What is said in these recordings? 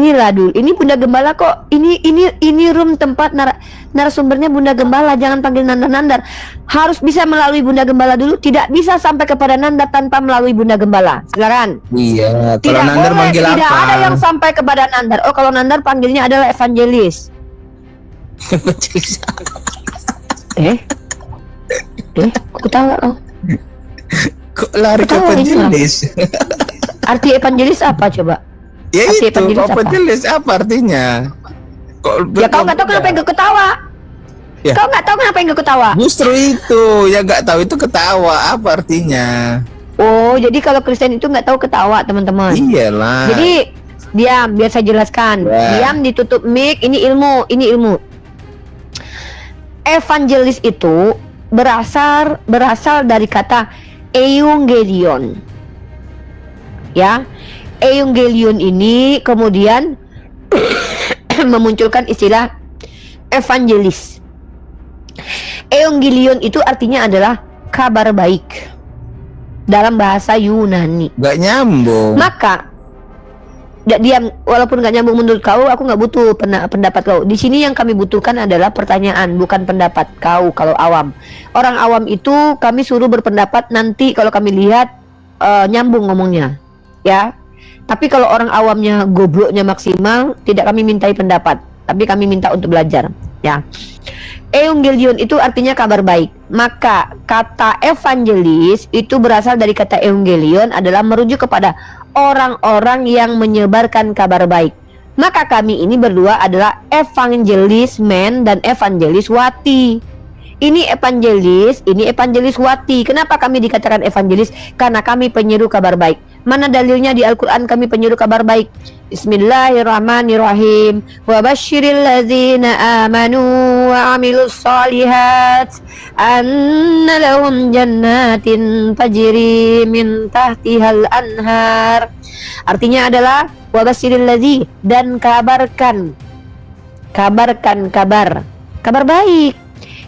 inilah dulu. Ini Bunda Gembala kok. Ini room tempat narasumbernya Bunda Gembala. Jangan panggil Nandar. Harus bisa melalui Bunda Gembala dulu. Tidak bisa sampai kepada Nandar tanpa melalui Bunda Gembala. Silakan. Iya. Kalau Tidak Nandar boleh, manggil tidak apa? ada yang sampai kepada Nandar. Oh, kalau Nandar panggilnya adalah evangelis. Aku tahu. Kok lari ke evangelis? Arti evangelis apa coba? Ya Arti itu, evangelis apa artinya? Ya kau nggak tahu kenapa yang ketawa? Ya. Kau nggak tahu kenapa yang ketawa? Justru itu, yang nggak tahu itu ketawa. Apa artinya? Oh, jadi kalau Kristen itu nggak tahu ketawa, teman-teman. Iyalah. Jadi diam, biar saya jelaskan. Diam, ditutup mic. Ini ilmu. Evangelis itu berasal dari kata euangelion. Ya, euangelion ini kemudian memunculkan istilah evangelis. Euangelion itu artinya adalah kabar baik dalam bahasa Yunani. Gak nyambung. Maka diam, walaupun gak nyambung menurut kau, aku nggak butuh pendapat kau. Di sini yang kami butuhkan adalah pertanyaan, bukan pendapat kau. Kalau awam, orang awam itu kami suruh berpendapat nanti kalau kami lihat nyambung ngomongnya, ya. Tapi kalau orang awamnya gobloknya maksimal, tidak kami mintai pendapat, tapi kami minta untuk belajar, ya. Euangelion itu artinya kabar baik. Maka kata evangelis itu berasal dari kata euangelion, adalah merujuk kepada orang-orang yang menyebarkan kabar baik. Maka kami ini berdua adalah evangelis men dan evangelis wati. Ini evangelis wati. Kenapa kami dikatakan evangelis? Karena kami penyeru kabar baik. Mana dalilnya di Al-Quran kami penyeru kabar baik? Bismillahirrahmanirrahim. Wa basyiril ladzina amanu wa amilus solihat anna lahum jannatin tajri min tahtihal anhar. Artinya adalah wa basyiril ladzi, dan kabarkan kabar baik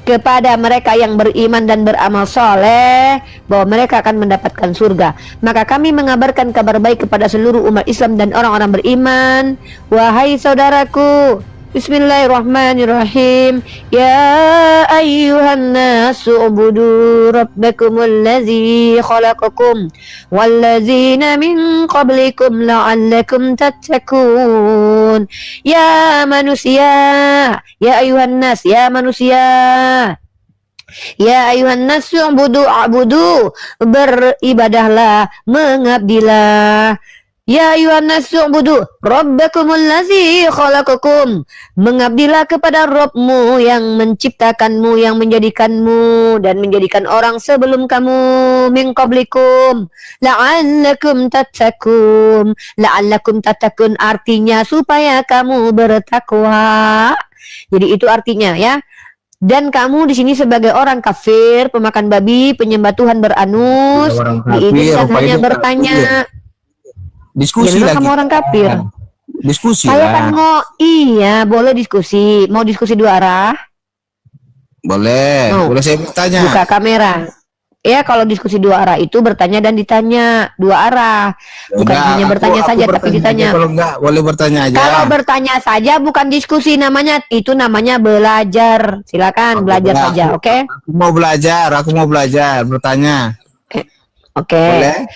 kepada mereka yang beriman dan beramal soleh, bahwa mereka akan mendapatkan surga. Maka kami mengabarkan kabar baik kepada seluruh umat Islam dan orang-orang beriman. Wahai saudaraku, Bismillahirrahmanirrahim. Ya ayyuhan nasu ubudu rabbakumul ladzi khalaqakum walladzina min qablikum la'allakum tattaqun. Ya manusia, ya ayyuhan nas, ya manusia, ya ayuhan nasu a'budu, beribadahlah, mengabdilah. Ya ayuhan nasu a'budu rabbakumul ladzi khalaqakum, mengabdilah kepada Rabbmu yang menciptakanmu, yang menjadikanmu dan menjadikan orang sebelum kamu, min qablikum la'allakum tattaqun. La'allakum tattaqun artinya supaya kamu bertakwa. Jadi itu artinya, ya. Dan kamu di sini sebagai orang kafir, pemakan babi, penyembah Tuhan beranus, diizinkan hanya bertanya. Diskusi ya, lagi. Kamu orang kafir. Diskusi Saya lah. kan iya, boleh diskusi. Mau diskusi dua arah? Boleh. Boleh saya bertanya. Buka kamera. Ya, kalau diskusi dua arah itu bertanya dan ditanya, dua arah. Bukan hanya bertanya saja tapi ditanya. Kalau enggak, boleh bertanya aja. Kalau bertanya saja bukan diskusi namanya, itu namanya belajar. Silakan belajar saja, oke? Aku mau belajar, bertanya. Oke. Boleh?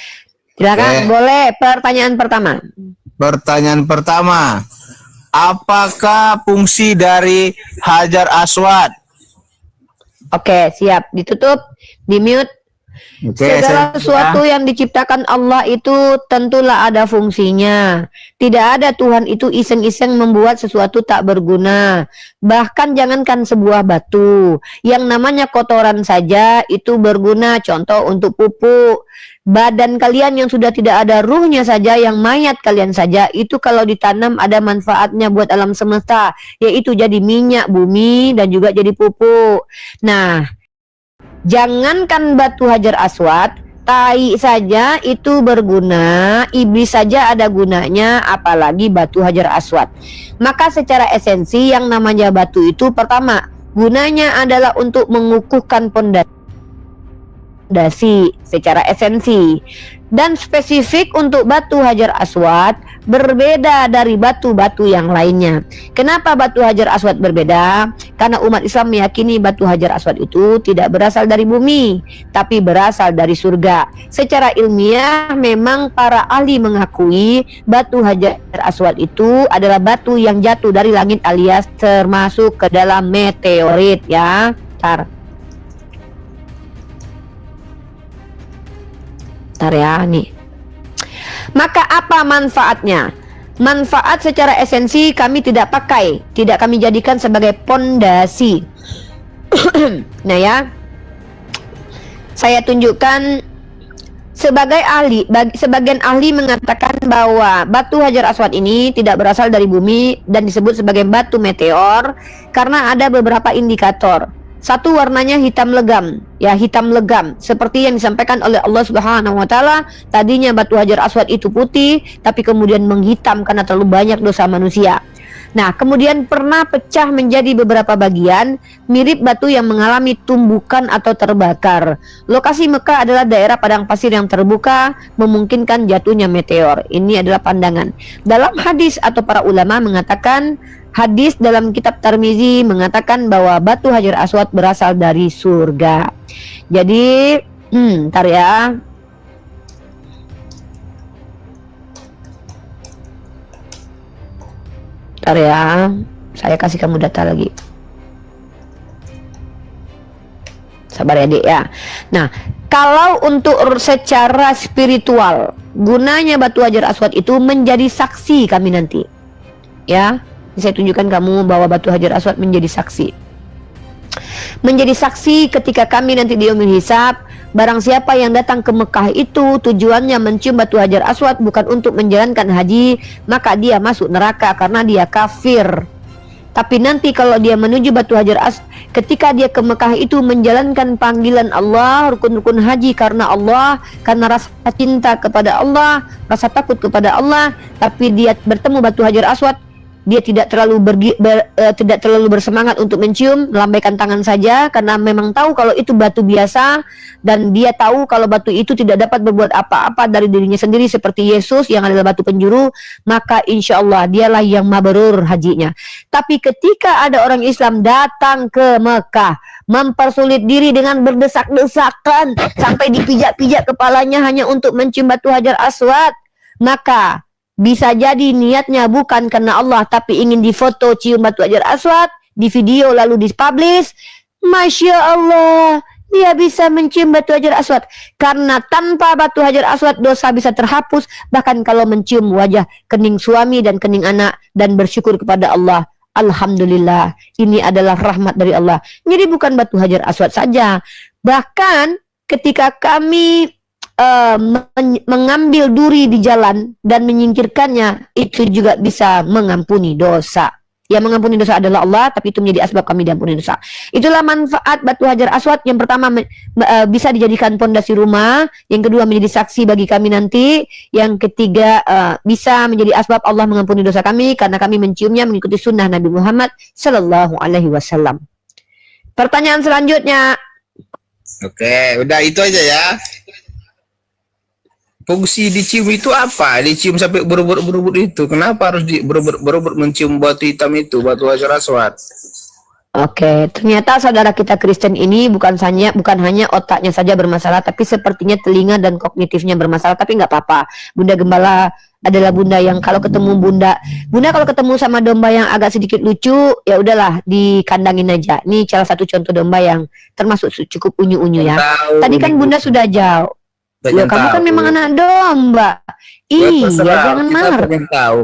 Silakan, boleh. Pertanyaan pertama. Pertanyaan pertama. Apakah fungsi dari Hajar Aswad? Oke, siap. Ditutup, di-mute. Segala sesuatu yang diciptakan Allah itu tentulah ada fungsinya. Tidak ada Tuhan itu iseng-iseng membuat sesuatu tak berguna. Bahkan jangankan sebuah batu, yang namanya kotoran saja itu berguna. Contoh untuk pupuk. Badan kalian yang sudah tidak ada ruhnya saja, yang mayat kalian saja, itu kalau ditanam ada manfaatnya buat alam semesta, yaitu jadi minyak bumi dan juga jadi pupuk. Nah, jangankan batu Hajar Aswad, tai saja itu berguna, iblis saja ada gunanya, apalagi batu Hajar Aswad. Maka secara esensi yang namanya batu itu, pertama, gunanya adalah untuk mengukuhkan pondasi. pondasi secara esensi. Dan spesifik untuk batu Hajar Aswad berbeda dari batu-batu yang lainnya. Kenapa batu Hajar Aswad berbeda? Karena umat Islam meyakini batu Hajar Aswad itu tidak berasal dari bumi, tapi berasal dari surga. Secara ilmiah memang para ahli mengakui batu Hajar Aswad itu adalah batu yang jatuh dari langit alias termasuk ke dalam meteorit ya. Ntar ya nih. Maka apa manfaatnya? Manfaat secara esensi kami tidak pakai, tidak kami jadikan sebagai pondasi. Nah ya, saya tunjukkan sebagai ahli. Sebagian ahli mengatakan bahwa batu Hajar Aswad ini tidak berasal dari bumi dan disebut sebagai batu meteor karena ada beberapa indikator. Satu, warnanya hitam legam, ya hitam legam, seperti yang disampaikan oleh Allah Subhanahu wa taala. Tadinya batu Hajar Aswad itu putih, tapi kemudian menghitam karena terlalu banyak dosa manusia. Nah, kemudian pernah pecah menjadi beberapa bagian, mirip batu yang mengalami tumbukan atau terbakar. Lokasi Mekah adalah daerah padang pasir yang terbuka, memungkinkan jatuhnya meteor. Ini adalah pandangan. Dalam hadis atau para ulama mengatakan, hadis dalam kitab Tirmizi mengatakan bahwa batu Hajar Aswad berasal dari surga. Jadi, ntar ya. Ntar ya, saya kasih kamu data lagi. Sabar ya, Dek ya. Nah, kalau untuk secara spiritual, gunanya batu Hajar Aswad itu menjadi saksi kami nanti. Ya, saya tunjukkan kamu bahwa batu Hajar Aswad menjadi saksi. Menjadi saksi ketika kami nanti di yaumul hisab. Barang siapa yang datang ke Mekah itu tujuannya mencium batu Hajar Aswad bukan untuk menjalankan haji, maka dia masuk neraka karena dia kafir. Tapi nanti kalau dia menuju batu Hajar Aswad, ketika dia ke Mekah itu menjalankan panggilan Allah, rukun-rukun haji karena Allah, karena rasa cinta kepada Allah, rasa takut kepada Allah, tapi dia bertemu batu Hajar Aswad, dia tidak terlalu bersemangat untuk mencium, melambaikan tangan saja karena memang tahu kalau itu batu biasa, dan dia tahu kalau batu itu tidak dapat berbuat apa-apa dari dirinya sendiri seperti Yesus yang adalah batu penjuru, maka insya Allah dialah yang mabrur hajinya. Tapi ketika ada orang Islam datang ke Mekah, mempersulit diri dengan berdesak-desakan sampai dipijak-pijak kepalanya hanya untuk mencium batu Hajar Aswad, maka bisa jadi niatnya bukan karena Allah, tapi ingin difoto cium batu Hajar Aswad, di video lalu dipublish. Masya Allah, dia bisa mencium batu Hajar Aswad. Karena tanpa batu Hajar Aswad dosa bisa terhapus, bahkan kalau mencium wajah kening suami dan kening anak, dan bersyukur kepada Allah. Alhamdulillah, ini adalah rahmat dari Allah. Jadi bukan batu Hajar Aswad saja, bahkan ketika kami mengambil duri di jalan dan menyingkirkannya, itu juga bisa mengampuni dosa. Yang mengampuni dosa adalah Allah, tapi itu menjadi asbab kami diampuni dosa. Itulah manfaat batu Hajar Aswad. Yang pertama bisa dijadikan pondasi rumah, yang kedua menjadi saksi bagi kami nanti, yang ketiga bisa menjadi asbab Allah mengampuni dosa kami karena kami menciumnya mengikuti sunnah Nabi Muhammad Sallallahu Alaihi Wasallam. Pertanyaan selanjutnya. Oke, udah itu aja ya. Fungsi dicium itu apa? Dicium sampai berebut itu. Kenapa harus berebut mencium batu hitam itu, batu Hajar Aswad? Oke, ternyata saudara kita Kristen ini bukan hanya otaknya saja bermasalah, tapi sepertinya telinga dan kognitifnya bermasalah. Tapi nggak apa-apa. Bunda Gembala adalah bunda yang kalau ketemu bunda kalau ketemu sama domba yang agak sedikit lucu, ya udahlah dikandangin aja. Ini salah satu contoh domba yang termasuk cukup unyu-unyu ya. Tadi kan bunda sudah jauh. Loh, kamu kan memang anak domba. Iya, jangan marah.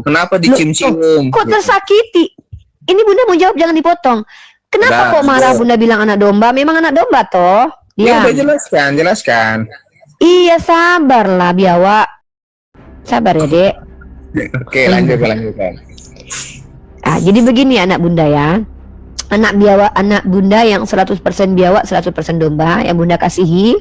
Kenapa dicium-cium? Kok tersakiti? Ini bunda mau jawab, jangan dipotong. Kenapa kok marah bunda bilang anak domba? Memang anak domba toh. Ya udah jelaskan. Iya, sabarlah biawa. Sabar ya, Dek. Oke, lanjutkan. Jadi begini anak bunda ya. Anak bunda yang 100% biawak, 100% domba yang bunda kasihi.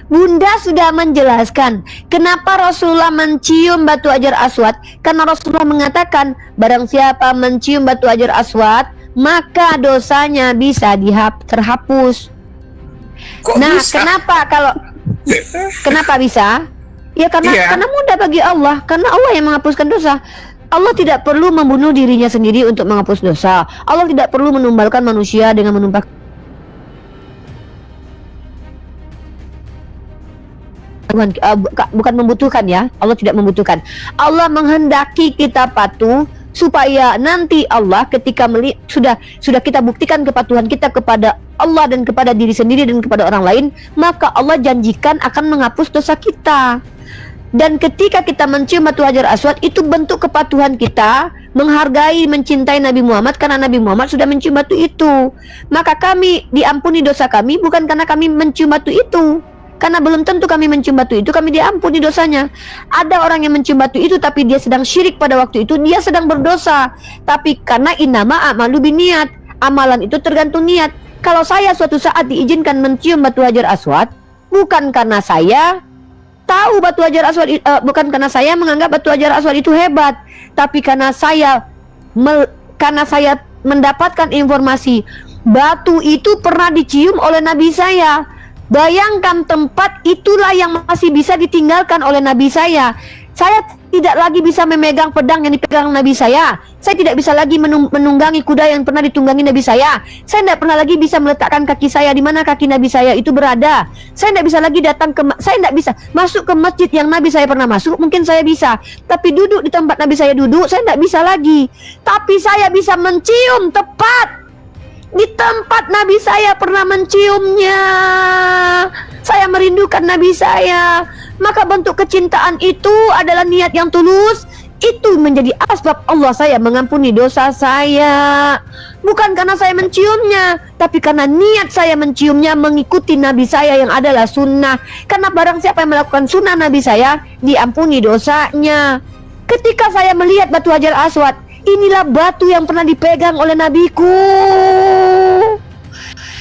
Bunda sudah menjelaskan kenapa Rasulullah mencium batu Hajar Aswad. Karena Rasulullah mengatakan barang siapa mencium batu Hajar Aswad, maka dosanya bisa terhapus. Kok Nah, bisa? kenapa bisa? Ya Iya. karena mudah bagi Allah, karena Allah yang menghapuskan dosa. Allah tidak perlu membunuh dirinya sendiri untuk menghapus dosa. Allah tidak perlu menumbalkan manusia dengan menumpahkan Tuhan, bukan membutuhkan ya. Allah tidak membutuhkan. Allah menghendaki kita patuh supaya nanti Allah ketika sudah kita buktikan kepatuhan kita kepada Allah dan kepada diri sendiri dan kepada orang lain, maka Allah janjikan akan menghapus dosa kita. Dan ketika kita mencium batu Hajar Aswad, itu bentuk kepatuhan kita menghargai, mencintai Nabi Muhammad, karena Nabi Muhammad sudah mencium batu itu. Maka kami diampuni dosa kami bukan karena kami mencium batu itu, karena belum tentu kami mencium batu itu kami diampuni dosanya. Ada orang yang mencium batu itu tapi dia sedang syirik pada waktu itu, dia sedang berdosa. Tapi karena innama a'malu binniat, amalan itu tergantung niat. Kalau saya suatu saat diizinkan mencium batu Hajar Aswad, bukan karena saya tahu batu Hajar Aswad, bukan karena saya menganggap batu Hajar Aswad itu hebat, tapi karena saya mendapatkan informasi batu itu pernah dicium oleh Nabi saya. Bayangkan, tempat itulah yang masih bisa ditinggalkan oleh Nabi saya. Saya tidak lagi bisa memegang pedang yang dipegang Nabi saya. Saya tidak bisa lagi menunggangi kuda yang pernah ditunggangi Nabi saya. Saya tidak pernah lagi bisa meletakkan kaki saya di mana kaki Nabi saya itu berada. Saya tidak bisa lagi saya tidak bisa masuk ke masjid yang Nabi saya pernah masuk. Mungkin saya bisa, tapi duduk di tempat Nabi saya duduk, saya tidak bisa lagi. Tapi saya bisa mencium tepat di tempat Nabi saya pernah menciumnya. Saya merindukan Nabi saya. Maka bentuk kecintaan itu adalah niat yang tulus. Itu menjadi asbab Allah saya mengampuni dosa saya. Bukan karena saya menciumnya, tapi karena niat saya menciumnya mengikuti Nabi saya yang adalah sunnah. Karena barang siapa yang melakukan sunnah Nabi saya, diampuni dosanya. Ketika saya melihat batu Hajar Aswad, inilah batu yang pernah dipegang oleh nabiku.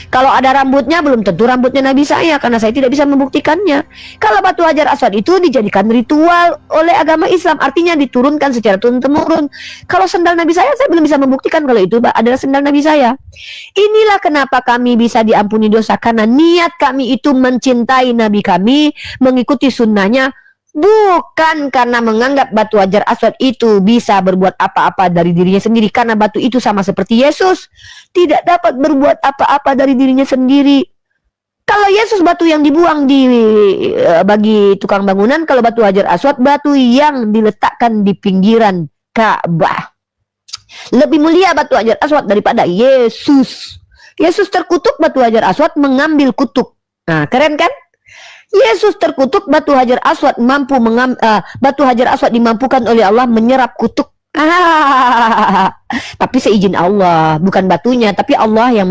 Kalau ada rambutnya, belum tentu rambutnya Nabi saya, karena saya tidak bisa membuktikannya. Kalau batu Hajar Aswad itu dijadikan ritual oleh agama Islam, artinya diturunkan secara turun-temurun. Kalau sendal Nabi saya belum bisa membuktikan kalau itu adalah sendal Nabi saya. Inilah kenapa kami bisa diampuni dosa, karena niat kami itu mencintai Nabi kami, mengikuti sunnahnya, bukan karena menganggap batu Hajar Aswad itu bisa berbuat apa-apa dari dirinya sendiri. Karena batu itu sama seperti Yesus, tidak dapat berbuat apa-apa dari dirinya sendiri. Kalau Yesus batu yang dibuang bagi tukang bangunan, kalau batu Hajar Aswad batu yang diletakkan di pinggiran Ka'bah. Lebih mulia batu Hajar Aswad daripada Yesus. Yesus terkutuk, batu Hajar Aswad mengambil kutuk. Nah, keren kan? Yesus terkutuk, batu Hajar Aswad batu Hajar Aswad dimampukan oleh Allah menyerap kutuk. Tapi seizin Allah, bukan batunya, tapi Allah yang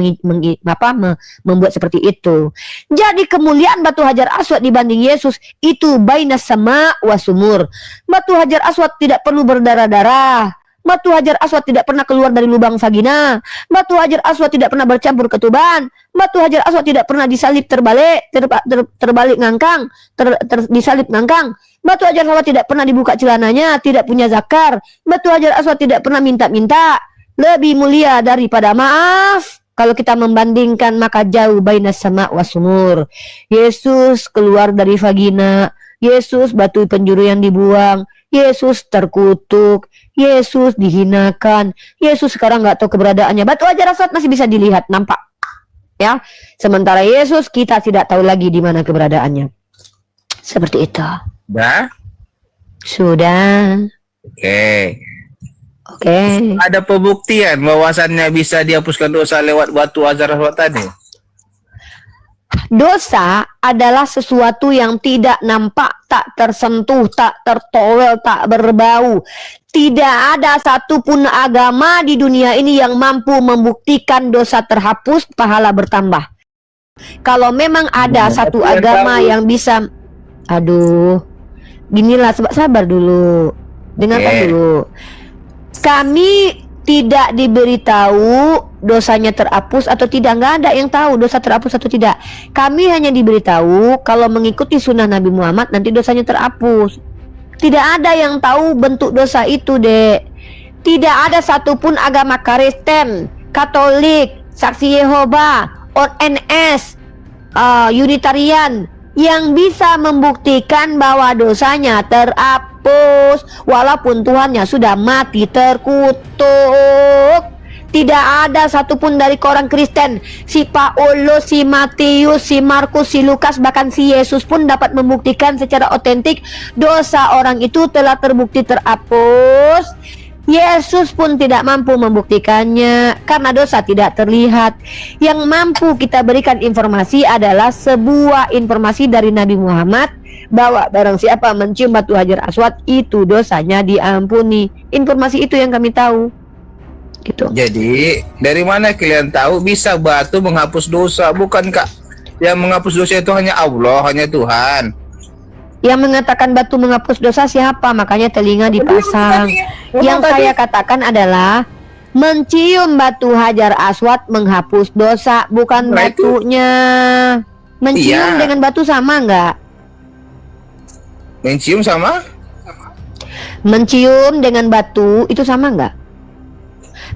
membuat seperti itu. Jadi kemuliaan batu Hajar Aswad dibanding Yesus itu bainas sama wa sumur. Batu Hajar Aswad tidak perlu berdarah-darah. Batu Hajar Aswad tidak pernah keluar dari lubang vagina. Batu Hajar Aswad tidak pernah bercampur ketuban. Batu Hajar Aswad tidak pernah disalib terbalik ngangkang, disalib ngangkang. Batu Hajar Aswad tidak pernah dibuka celananya, tidak punya zakar. Batu Hajar Aswad tidak pernah minta-minta. Lebih mulia daripada, maaf, kalau kita membandingkan, maka jauh bainas sama wa sumur. Yesus keluar dari vagina. Yesus batu penjuru yang dibuang. Yesus terkutuk, Yesus dihinakan, Yesus sekarang nggak tahu keberadaannya. Batu Hajar Aswad masih bisa dilihat, nampak, ya. Sementara Yesus kita tidak tahu lagi di mana keberadaannya. Seperti itu. Sudah. Oke. Ada pembuktian bahwasannya bisa dihapuskan dosa lewat batu Hajar Aswad tadi? Dosa adalah sesuatu yang tidak nampak, tak tersentuh, tak tertowel, tak berbau. Tidak ada satupun agama di dunia ini yang mampu membuktikan dosa terhapus, pahala bertambah. Kalau memang ada satu agama yang bisa, ginilah, sabar dulu, dengarkan dulu. Kami tidak diberitahu dosanya terhapus atau tidak. Nggak ada yang tahu dosa terhapus atau tidak. Kami hanya diberitahu kalau mengikuti sunnah Nabi Muhammad nanti dosanya terhapus. Tidak ada yang tahu bentuk dosa itu, Dek. Tidak ada satupun agama Kristen, Katolik, Saksi Yehova, ONS, Unitarian yang bisa membuktikan bahwa dosanya terhapus walaupun Tuhannya sudah mati terkutuk. Tidak ada satupun dari orang Kristen, si Paulus, si Matius, si Markus, si Lukas, bahkan si Yesus pun dapat membuktikan secara otentik dosa orang itu telah terbukti terhapus. Yesus pun tidak mampu membuktikannya karena dosa tidak terlihat. Yang mampu kita berikan informasi adalah sebuah informasi dari Nabi Muhammad bahwa barang siapa mencium batu Hajar Aswad itu dosanya diampuni. Informasi itu yang kami tahu. Gitu. Jadi dari mana kalian tahu bisa batu menghapus dosa? Bukankah yang menghapus dosa itu hanya Allah, hanya Tuhan? Yang mengatakan batu menghapus dosa siapa? Makanya telinga dipasang. Yang saya katakan adalah mencium batu Hajar Aswad menghapus dosa, bukan batunya. Mencium dengan batu sama nggak? Mencium sama? Mencium dengan batu itu sama nggak?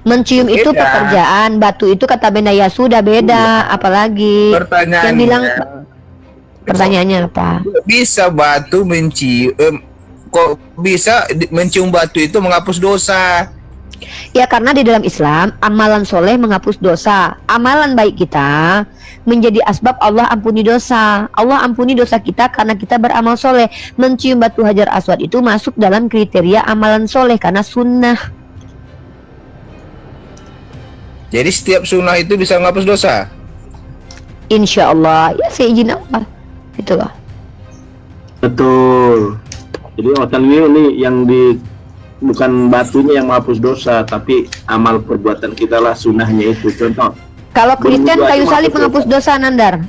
Mencium Beda. itu pekerjaan, batu itu kata benda ya sudah beda. Apalagi yang bilang pertanyaannya apa? Bisa batu mencium, kok bisa mencium batu itu menghapus dosa? Ya karena di dalam Islam amalan soleh menghapus dosa. Amalan baik kita menjadi asbab Allah ampuni dosa. Allah ampuni dosa kita karena kita beramal soleh. Mencium batu Hajar Aswad itu masuk dalam kriteria amalan soleh karena sunnah. Jadi setiap sunnah itu bisa menghapus dosa? Insya Allah, ya seizin Allah. Itulah. Betul. Jadi hotel ini yang bukan batunya yang menghapus dosa, tapi amal perbuatan kita lah sunnahnya itu. Contoh. Kalau Kristen kayu salib menghapus dosa, Nandar.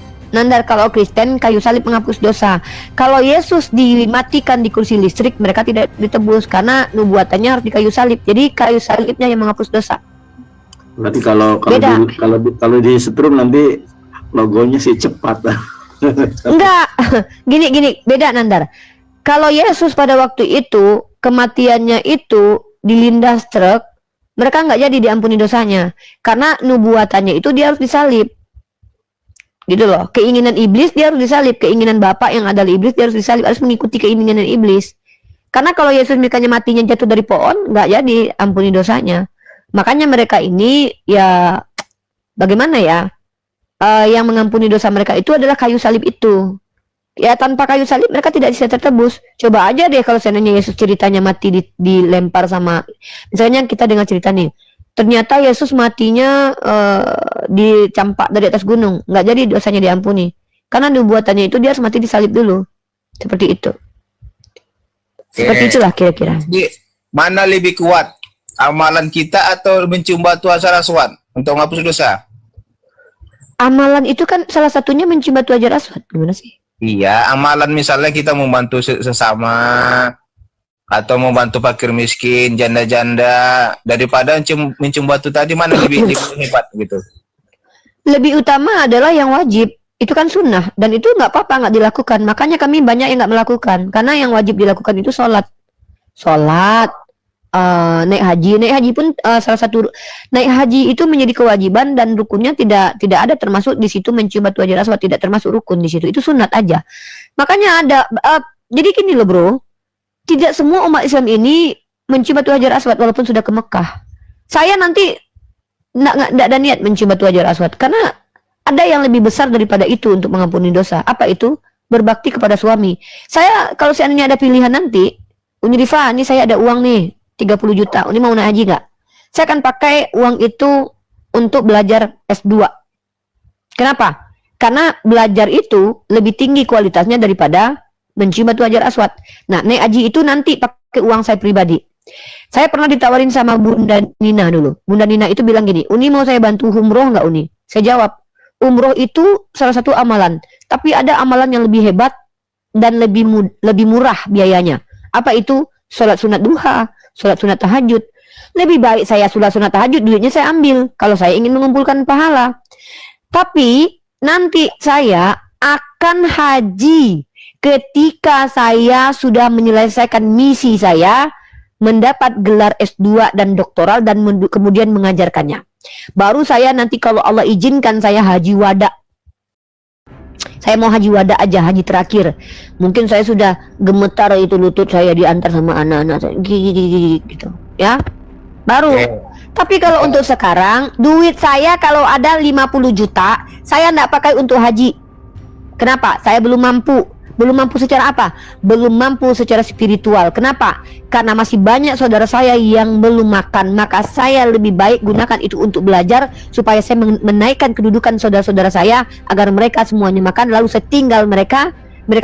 Kalau Kristen kayu salib menghapus dosa. Kalau Yesus dimatikan di kursi listrik, mereka tidak ditebus karena nubuatannya harus di kayu salib. Jadi kayu salibnya yang menghapus dosa. Berarti kalau disetrum nanti logonya sih cepat. Enggak, gini, beda Nandar. Kalau Yesus pada waktu itu kematiannya itu dilindas truk, mereka nggak jadi diampuni dosanya karena nubuatannya itu dia harus disalib. Gitu loh. Keinginan iblis dia harus disalib, keinginan bapak yang adalah iblis dia harus disalib, harus mengikuti keinginan iblis. Karena kalau Yesus misalnya matinya jatuh dari pohon, nggak jadi ampuni dosanya. Makanya mereka ini ya bagaimana ya? Yang mengampuni dosa mereka itu adalah kayu salib itu. Ya tanpa kayu salib mereka tidak bisa tertebus. Coba aja deh kalau seandainya Yesus ceritanya mati dilempar sama, misalnya kita dengar cerita nih, ternyata Yesus matinya dicampak dari atas gunung, nggak jadi dosanya diampuni. Karena nubuatannya itu dia harus mati disalib dulu. Seperti itu. Seperti itulah kira-kira. Jadi, mana lebih kuat? Amalan kita atau mencium batu Hajar Aswad untuk menghapus dosa? Amalan itu kan salah satunya mencium batu Hajar Aswad. Gimana sih? Iya, amalan misalnya kita membantu sesama atau membantu fakir miskin, janda-janda, daripada mencium batu tadi, mana lebih hebat gitu? Lebih utama adalah yang wajib. Itu kan sunnah dan itu nggak apa-apa nggak dilakukan. Makanya kami banyak yang nggak melakukan karena yang wajib dilakukan itu sholat. Naik haji pun salah satu, naik haji itu menjadi kewajiban dan rukunnya tidak ada termasuk di situ mencium batu Hajar Aswad, tidak termasuk rukun di situ, itu sunat aja. Makanya ada jadi gini loh bro, tidak semua umat Islam ini mencium batu Hajar Aswad walaupun sudah ke Mekah. Saya nanti nggak ada niat mencium batu Hajar Aswad karena ada yang lebih besar daripada itu untuk mengampuni dosa. Apa itu? Berbakti kepada suami. Saya kalau seandainya ada pilihan nanti, Uni Rifa, ini saya ada uang nih 30 juta, ini mau naik haji nggak? Saya akan pakai uang itu untuk belajar S2. Kenapa? Karena belajar itu lebih tinggi kualitasnya daripada mencium batu Hajar Aswad. Nah, naik haji itu nanti pakai uang saya pribadi. Saya pernah ditawarin sama Bunda Nina dulu. Bunda Nina itu bilang gini, Uni mau saya bantu umroh nggak Uni? Saya jawab, umroh itu salah satu amalan. Tapi ada amalan yang lebih hebat dan lebih murah biayanya. Apa itu? Sholat sunat duha, sholat sunat tahajud. Lebih baik saya sholat sunat tahajud, duitnya saya ambil kalau saya ingin mengumpulkan pahala. Tapi nanti saya akan haji ketika saya sudah menyelesaikan misi saya, mendapat gelar S2 dan doktoral dan kemudian mengajarkannya. Baru saya nanti kalau Allah izinkan saya haji wada. Saya mau haji wada aja, haji terakhir. Mungkin saya sudah gemetar itu lutut saya diantar sama anak-anak saya gitu, ya. Baru. Tapi kalau untuk sekarang, duit saya kalau ada 50 juta, saya enggak pakai untuk haji. Kenapa? Saya belum mampu. Belum mampu secara apa? Belum mampu secara spiritual. Kenapa? Karena masih banyak saudara saya yang belum makan. Maka saya lebih baik gunakan itu untuk belajar, supaya saya menaikkan kedudukan saudara-saudara saya, agar mereka semuanya makan. Lalu saya tinggal mereka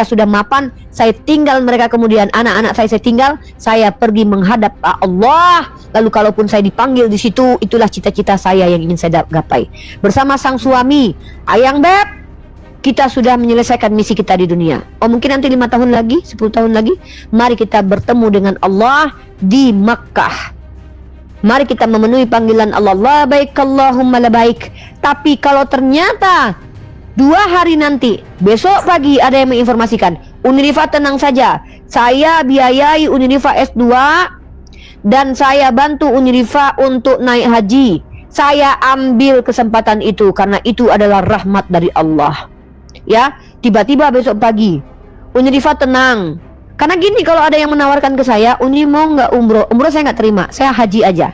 sudah mapan, saya tinggal mereka, kemudian anak-anak saya tinggal, saya pergi menghadap Allah. Lalu kalaupun saya dipanggil di situ, itulah cita-cita saya yang ingin saya gapai. Bersama sang suami, Ayang Beb, kita sudah menyelesaikan misi kita di dunia. Oh, mungkin nanti 5 tahun lagi, 10 tahun lagi, mari kita bertemu dengan Allah di Makkah. Mari kita memenuhi panggilan Allah, labbaik Allahumma labbaik. Tapi kalau ternyata 2 hari nanti, besok pagi ada yang menginformasikan, Unirifa tenang saja, saya biayai Unirifa S2 dan saya bantu Unirifa untuk naik haji. Saya ambil kesempatan itu karena itu adalah rahmat dari Allah. Ya, tiba-tiba besok pagi Unirifa tenang. Karena gini, kalau ada yang menawarkan ke saya, Uni mau nggak umroh? Umroh saya nggak terima, saya haji aja.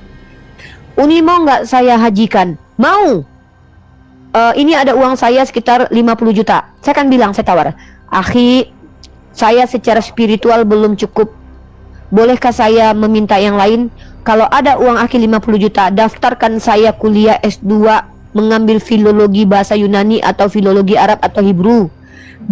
Uni mau nggak saya hajikan? Mau. Ini ada uang saya sekitar 50 juta. Saya akan bilang, saya tawar, akhi, saya secara spiritual belum cukup. Bolehkah saya meminta yang lain? Kalau ada uang akhi 50 juta, daftarkan saya kuliah S2, mengambil filologi bahasa Yunani atau filologi Arab atau Hebrew.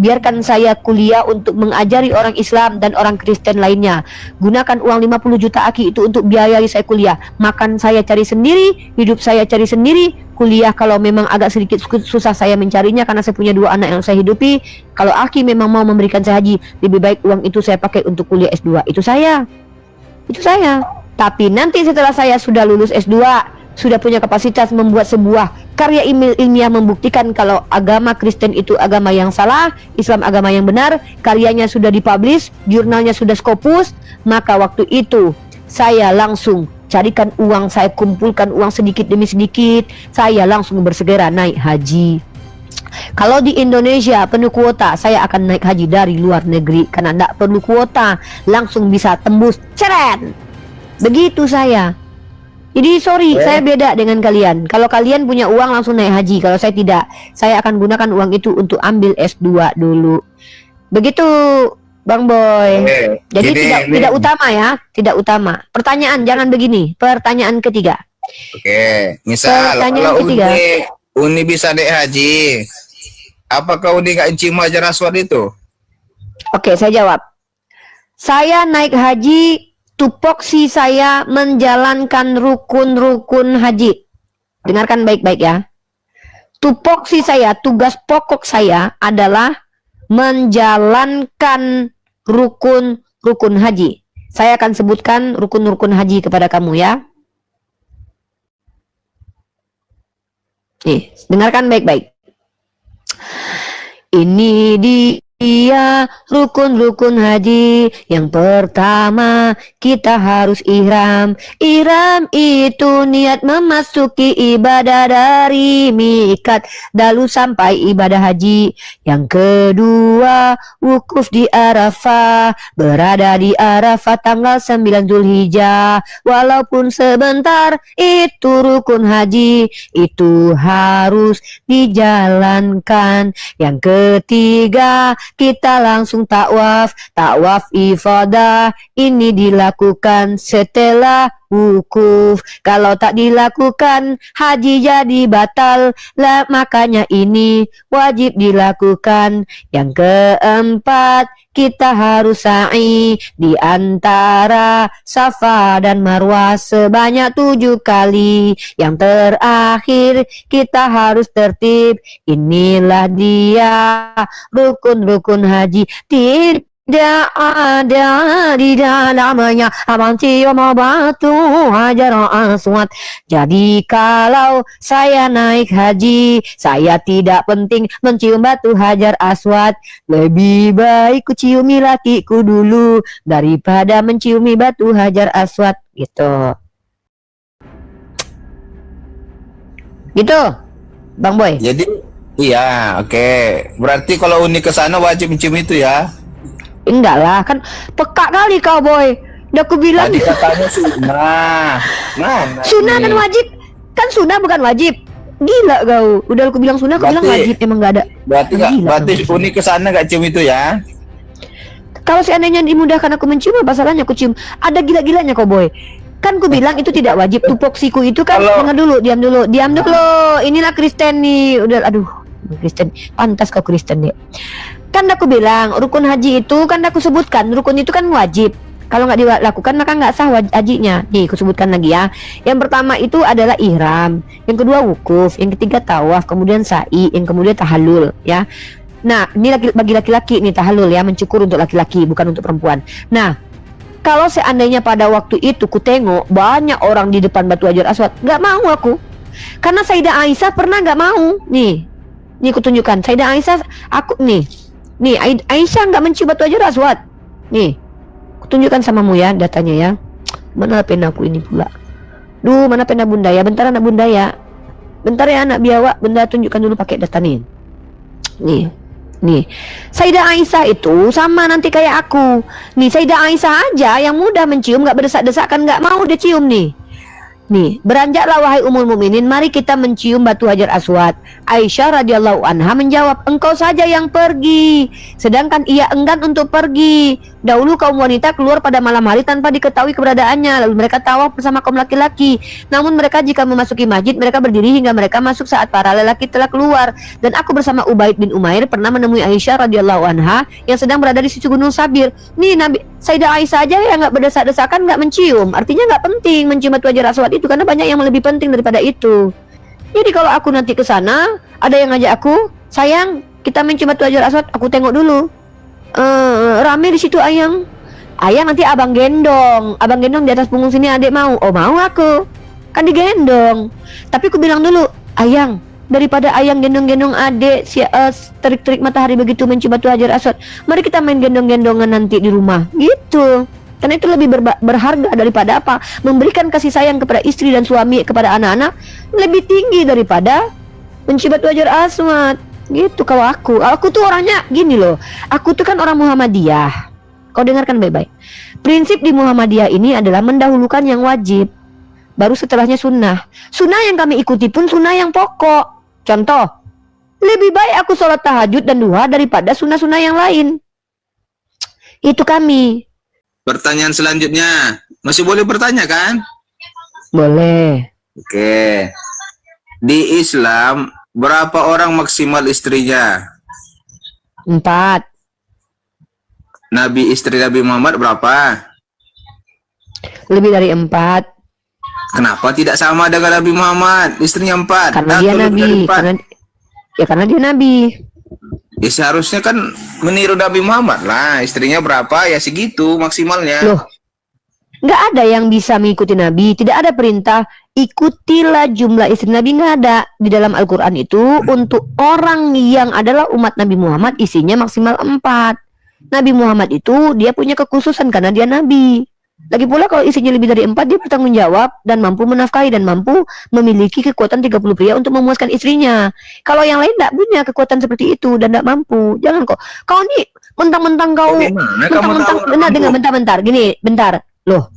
Biarkan saya kuliah untuk mengajari orang Islam dan orang Kristen lainnya. Gunakan uang 50 juta aki itu untuk biayai saya kuliah. Makan saya cari sendiri, hidup saya cari sendiri. Kuliah kalau memang agak sedikit susah saya mencarinya karena saya punya 2 anak yang saya hidupi. Kalau aki memang mau memberikan saya haji, lebih baik uang itu saya pakai untuk kuliah S2. Itu saya. Tapi nanti setelah saya sudah lulus S2, sudah punya kapasitas membuat sebuah karya ilmiah membuktikan kalau agama Kristen itu agama yang salah, Islam agama yang benar, karyanya sudah dipublish, jurnalnya sudah Scopus, maka waktu itu saya langsung carikan uang, saya kumpulkan uang sedikit demi sedikit, saya langsung bersegera naik haji. Kalau di Indonesia penuh kuota, saya akan naik haji dari luar negeri karena tidak perlu kuota, langsung bisa tembus ceren. Begitu saya. Jadi sorry, saya beda dengan kalian. Kalau kalian punya uang langsung naik haji, kalau saya tidak, saya akan gunakan uang itu untuk ambil S2 dulu. Begitu, Bang Boy. Jadi tidak utama ya, tidak utama. Pertanyaan jangan begini. Pertanyaan ketiga. Oke, misal kalau Uni bisa naik haji, apakah Uni nggak cium Hajar Aswad itu? Oke, saya jawab. Saya naik haji, tupoksi saya menjalankan rukun-rukun haji. Dengarkan baik-baik ya. Tupoksi saya, tugas pokok saya adalah menjalankan rukun-rukun haji. Saya akan sebutkan rukun-rukun haji kepada kamu ya. Nih, dengarkan baik-baik. Ini dia rukun-rukun haji. Yang pertama, kita harus ihram. Ihram itu niat memasuki ibadah dari mikat lalu sampai ibadah haji. Yang kedua, wukuf di Arafah. Berada di Arafah tanggal 9 Zulhijjah. Walaupun sebentar, itu rukun haji. Itu harus dijalankan. Yang ketiga, kita langsung takwaf ifadah. Ini dilakukan setelah wukuf. Kalau tak dilakukan, haji jadi batal lah, makanya ini wajib dilakukan. Yang keempat, kita harus sa'i di antara Safa dan Marwah sebanyak 7 kali. Yang terakhir, kita harus tertib. Inilah dia rukun-rukun haji. Tidak ada di dalamnya cium batu Hajar Aswad. Jadi kalau saya naik haji, saya tidak penting mencium batu Hajar Aswad. Lebih baik ku ciumi lakiku dulu daripada menciumi batu Hajar Aswad. Gitu, Bang Boy. Jadi Iya, oke. Berarti kalau Uni ke sana wajib mencium itu ya? Enggak lah, kan peka kali kau boy. Udah aku bilang Tadi katanya sunnah. Mana sunnah ini? kan wajib. Kan sunnah bukan wajib. Gila kau. Udah aku bilang sunnah, aku bilang Berarti- wajib. Emang nggak ada. Berarti nggak, Gila, berarti kau. Uni ke sana nggak cium itu ya? Kalau seandainya dimudahkan aku mencium, apa salahnya aku cium? Ada gila-gilanya kau boy. Kan ku bilang itu tidak wajib. Tupoksiku itu kan Kalau- dengar dulu, diam dulu. Inilah Kristen nih. Udah, aduh, Kristen. Pantas kau Kristen ya. Kan aku bilang rukun haji itu kan aku sebutkan rukun itu kan wajib. Kalau nggak dilakukan maka nggak sah hajinya. Nih, aku sebutkan lagi ya. Yang pertama itu adalah ihram, yang kedua wukuf, yang ketiga tawaf, kemudian sa'i, yang kemudian tahallul ya. Nah, ini bagi laki-laki nih tahallul ya, mencukur untuk laki-laki bukan untuk perempuan. Nah, kalau seandainya pada waktu itu ku tengok banyak orang di depan batu Hajar Aswad, nggak mau aku. Karena Sayyidah Aisyah pernah nggak mau. Nih ku tunjukkan. Sayyidah Aisyah, aku nih Aisyah nggak mencium batu Hajar Aswad. Nih, ku tunjukkan samamu ya datanya ya. Mana pena aku ini pula. Duh, mana pena bunda ya? Bentar anak bunda ya. Bentar ya anak biawak. Bunda tunjukkan dulu pakai data nih. Nih, Sayyidah Aisyah itu sama nanti kayak aku. Nih, Sayyidah Aisyah aja yang mudah mencium, nggak berdesak-desakan, nggak mau dia cium nih. Nih, beranjaklah wahai ummul mukminin, mari kita mencium batu Hajar Aswad. Aisyah radhiyallahu anha menjawab, engkau saja yang pergi, sedangkan ia enggan untuk pergi. Dahulu kaum wanita keluar pada malam hari tanpa diketahui keberadaannya, lalu mereka tawaf bersama kaum laki-laki. Namun mereka jika memasuki masjid, mereka berdiri hingga mereka masuk saat para lelaki telah keluar. Dan aku bersama Ubaid bin Umair pernah menemui Aisyah radhiyallahu anha yang sedang berada di sisi gunung Sabir. Nih, Sayyidah Aisyah aja yang nggak berdesak-desakan, nggak mencium. Artinya nggak penting mencium batu Hajar Aswad itu karena banyak yang lebih penting daripada itu. Jadi kalau aku nanti ke sana, ada yang ngajak aku, sayang, kita mencium batu Hajar Aswad, aku tengok dulu. Rame di situ ayang. Ayang nanti abang gendong di atas punggung sini, adik mau. Oh mau aku, kan digendong. Tapi aku bilang dulu, ayang, daripada ayang gendong-gendong adik terik-terik matahari begitu mencium batu Hajar Aswad, mari kita main gendong-gendongan nanti di rumah gitu. Karena itu lebih berharga daripada apa? Memberikan kasih sayang kepada istri dan suami, kepada anak-anak lebih tinggi daripada mencium batu Hajar Aswad. Gitu kalau aku tuh orangnya gini loh. Aku tuh kan orang Muhammadiyah. Kau dengarkan baik-baik. Prinsip di Muhammadiyah ini adalah mendahulukan yang wajib, baru setelahnya sunnah. Sunnah yang kami ikuti pun sunnah yang pokok. Contoh, lebih baik aku sholat tahajud dan duha daripada sunnah-sunnah yang lain. Itu kami. Pertanyaan selanjutnya, masih boleh bertanya kan? Boleh. Oke. Di Islam berapa orang maksimal istrinya? 4. Nabi istri Nabi Muhammad berapa? Lebih dari 4. Kenapa tidak sama dengan Nabi Muhammad? Istrinya 4. Karena dia nabi. Karena dia nabi. Ya seharusnya kan meniru Nabi Muhammad lah. Istrinya berapa ya segitu maksimalnya. Loh, nggak ada yang bisa mengikuti Nabi. Tidak ada perintah ikutilah jumlah istri Nabi, nggak ada. Di dalam Al-Quran itu untuk orang yang adalah umat Nabi Muhammad isinya maksimal 4. Nabi Muhammad itu dia punya kekhususan karena dia Nabi. Lagi pula kalau isinya lebih dari 4, dia bertanggung jawab dan mampu menafkahi dan mampu memiliki kekuatan 30 pria untuk memuaskan istrinya. Kalau yang lain tidak punya kekuatan seperti itu dan tidak mampu. Jangan kok. Kau nih mentang-mentang kau Bagaimana kamu tahu? bentar, gini, bentar. Loh.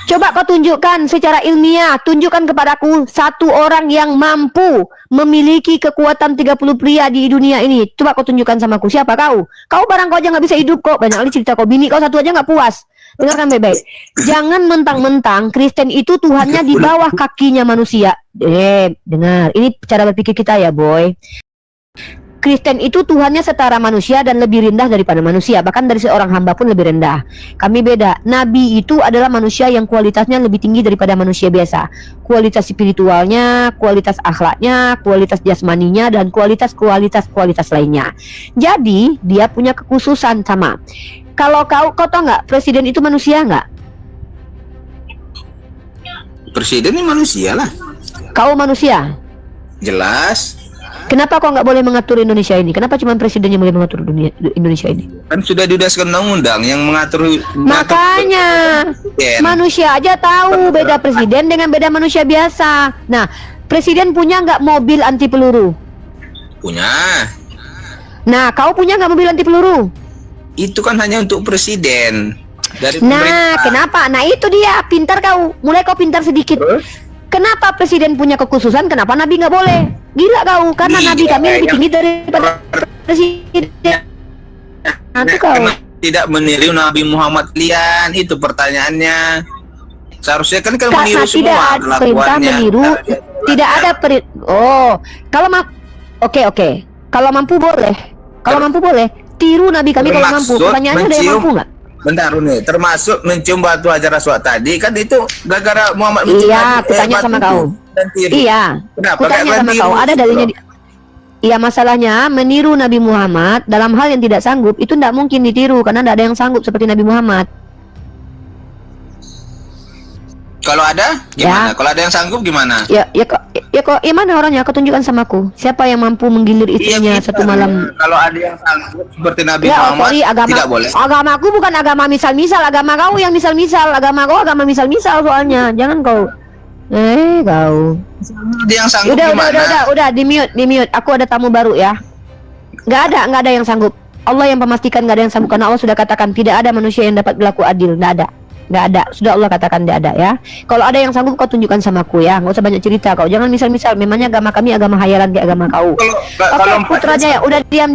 Coba kau tunjukkan secara ilmiah, tunjukkan kepadaku satu orang yang mampu memiliki kekuatan 30 pria di dunia ini. Coba kau tunjukkan sama aku, siapa kau? Kau barang kau aja nggak bisa hidup kok. Banyak kali cerita kau, bini kau satu aja nggak puas. Dengarkan baik-baik. Jangan mentang-mentang Kristen itu Tuhannya di bawah kakinya manusia. Dengar, ini cara berpikir kita ya, boy. Kristen itu Tuhannya setara manusia dan lebih rendah daripada manusia. Bahkan dari seorang hamba pun lebih rendah. Kami beda. Nabi itu adalah manusia yang kualitasnya lebih tinggi daripada manusia biasa. Kualitas spiritualnya, kualitas akhlaknya, kualitas jasmaninya, dan kualitas lainnya. Jadi dia punya kekhususan sama. Kalau kau tau nggak presiden itu manusia nggak? Presiden ini manusia lah. Kau manusia? Jelas. Kenapa kau nggak boleh mengatur Indonesia ini? Kenapa cuma presidennya boleh mengatur Indonesia ini? Kan sudah didasarkan undang-undang yang mengatur. Makanya presiden. manusia aja tahu beda presiden dengan beda manusia biasa. Nah, presiden punya nggak mobil anti peluru? Punya. Nah, kau punya nggak mobil anti peluru? Itu kan hanya untuk presiden. Dari Nah, pemerintah. kenapa? Nah, itu dia, pintar kau. Mulai kau pintar sedikit. Kenapa presiden punya kekhususan? Kenapa Nabi nggak boleh? Gila kau, karena Iya, Nabi kami lebih yang- tinggi daripada presiden. Nah, itu kau. Kenapa tidak meniru Nabi Muhammad kalian? Itu pertanyaannya. Seharusnya kan Karena meniru tidak semua ada perintah kelakuannya. meniru, tidak ada kalau oke. Kalau mampu boleh. Kalau mampu boleh. Tiru Nabi kami kalau mampu. Termaksud Pertanyaannya ada yang mencium- mampu nggak? Bentar nih, termasuk mencium batu Hajar Aswad tadi kan itu gara-gara Muhammad mencium Iya, batu- aku tanya batu sama itu. kau. Dan tiru. Iya. Kenapa? Aku tanya Kayak sama tiru kau, ada gitu dalilnya loh. Iya, masalahnya meniru Nabi Muhammad dalam hal yang tidak sanggup itu tidak mungkin ditiru karena tidak ada yang sanggup seperti Nabi Muhammad. Kalau ada gimana? Kalau ada yang sanggup gimana? Ya mana orangnya? Kau tunjukkan sama aku. Siapa yang mampu menggilir istrinya Iya, satu malam? Kalau ada yang sanggup seperti Nabi Ya, Muhammad, sorry, tidak boleh. Agamaku bukan agama misal-misal, agama kau yang misal-misal, agama kau agama misal-misal soalnya. Jangan kau. Kau. Ada yang sanggup gimana? Udah, di mute. Aku ada tamu baru ya. Nggak ada yang sanggup. Allah yang memastikan nggak ada yang sanggup karena Allah sudah katakan tidak ada manusia yang dapat berlaku adil. Nggak ada. Sudah Allah katakan tidak ada ya. Kalau ada yang sanggup kau tunjukkan sama aku ya. Nggak usah banyak cerita kau. Jangan misal-misal. Memangnya agama kami agama hayalan kayak agama kau. Oke, Putra Jaya, udah diam.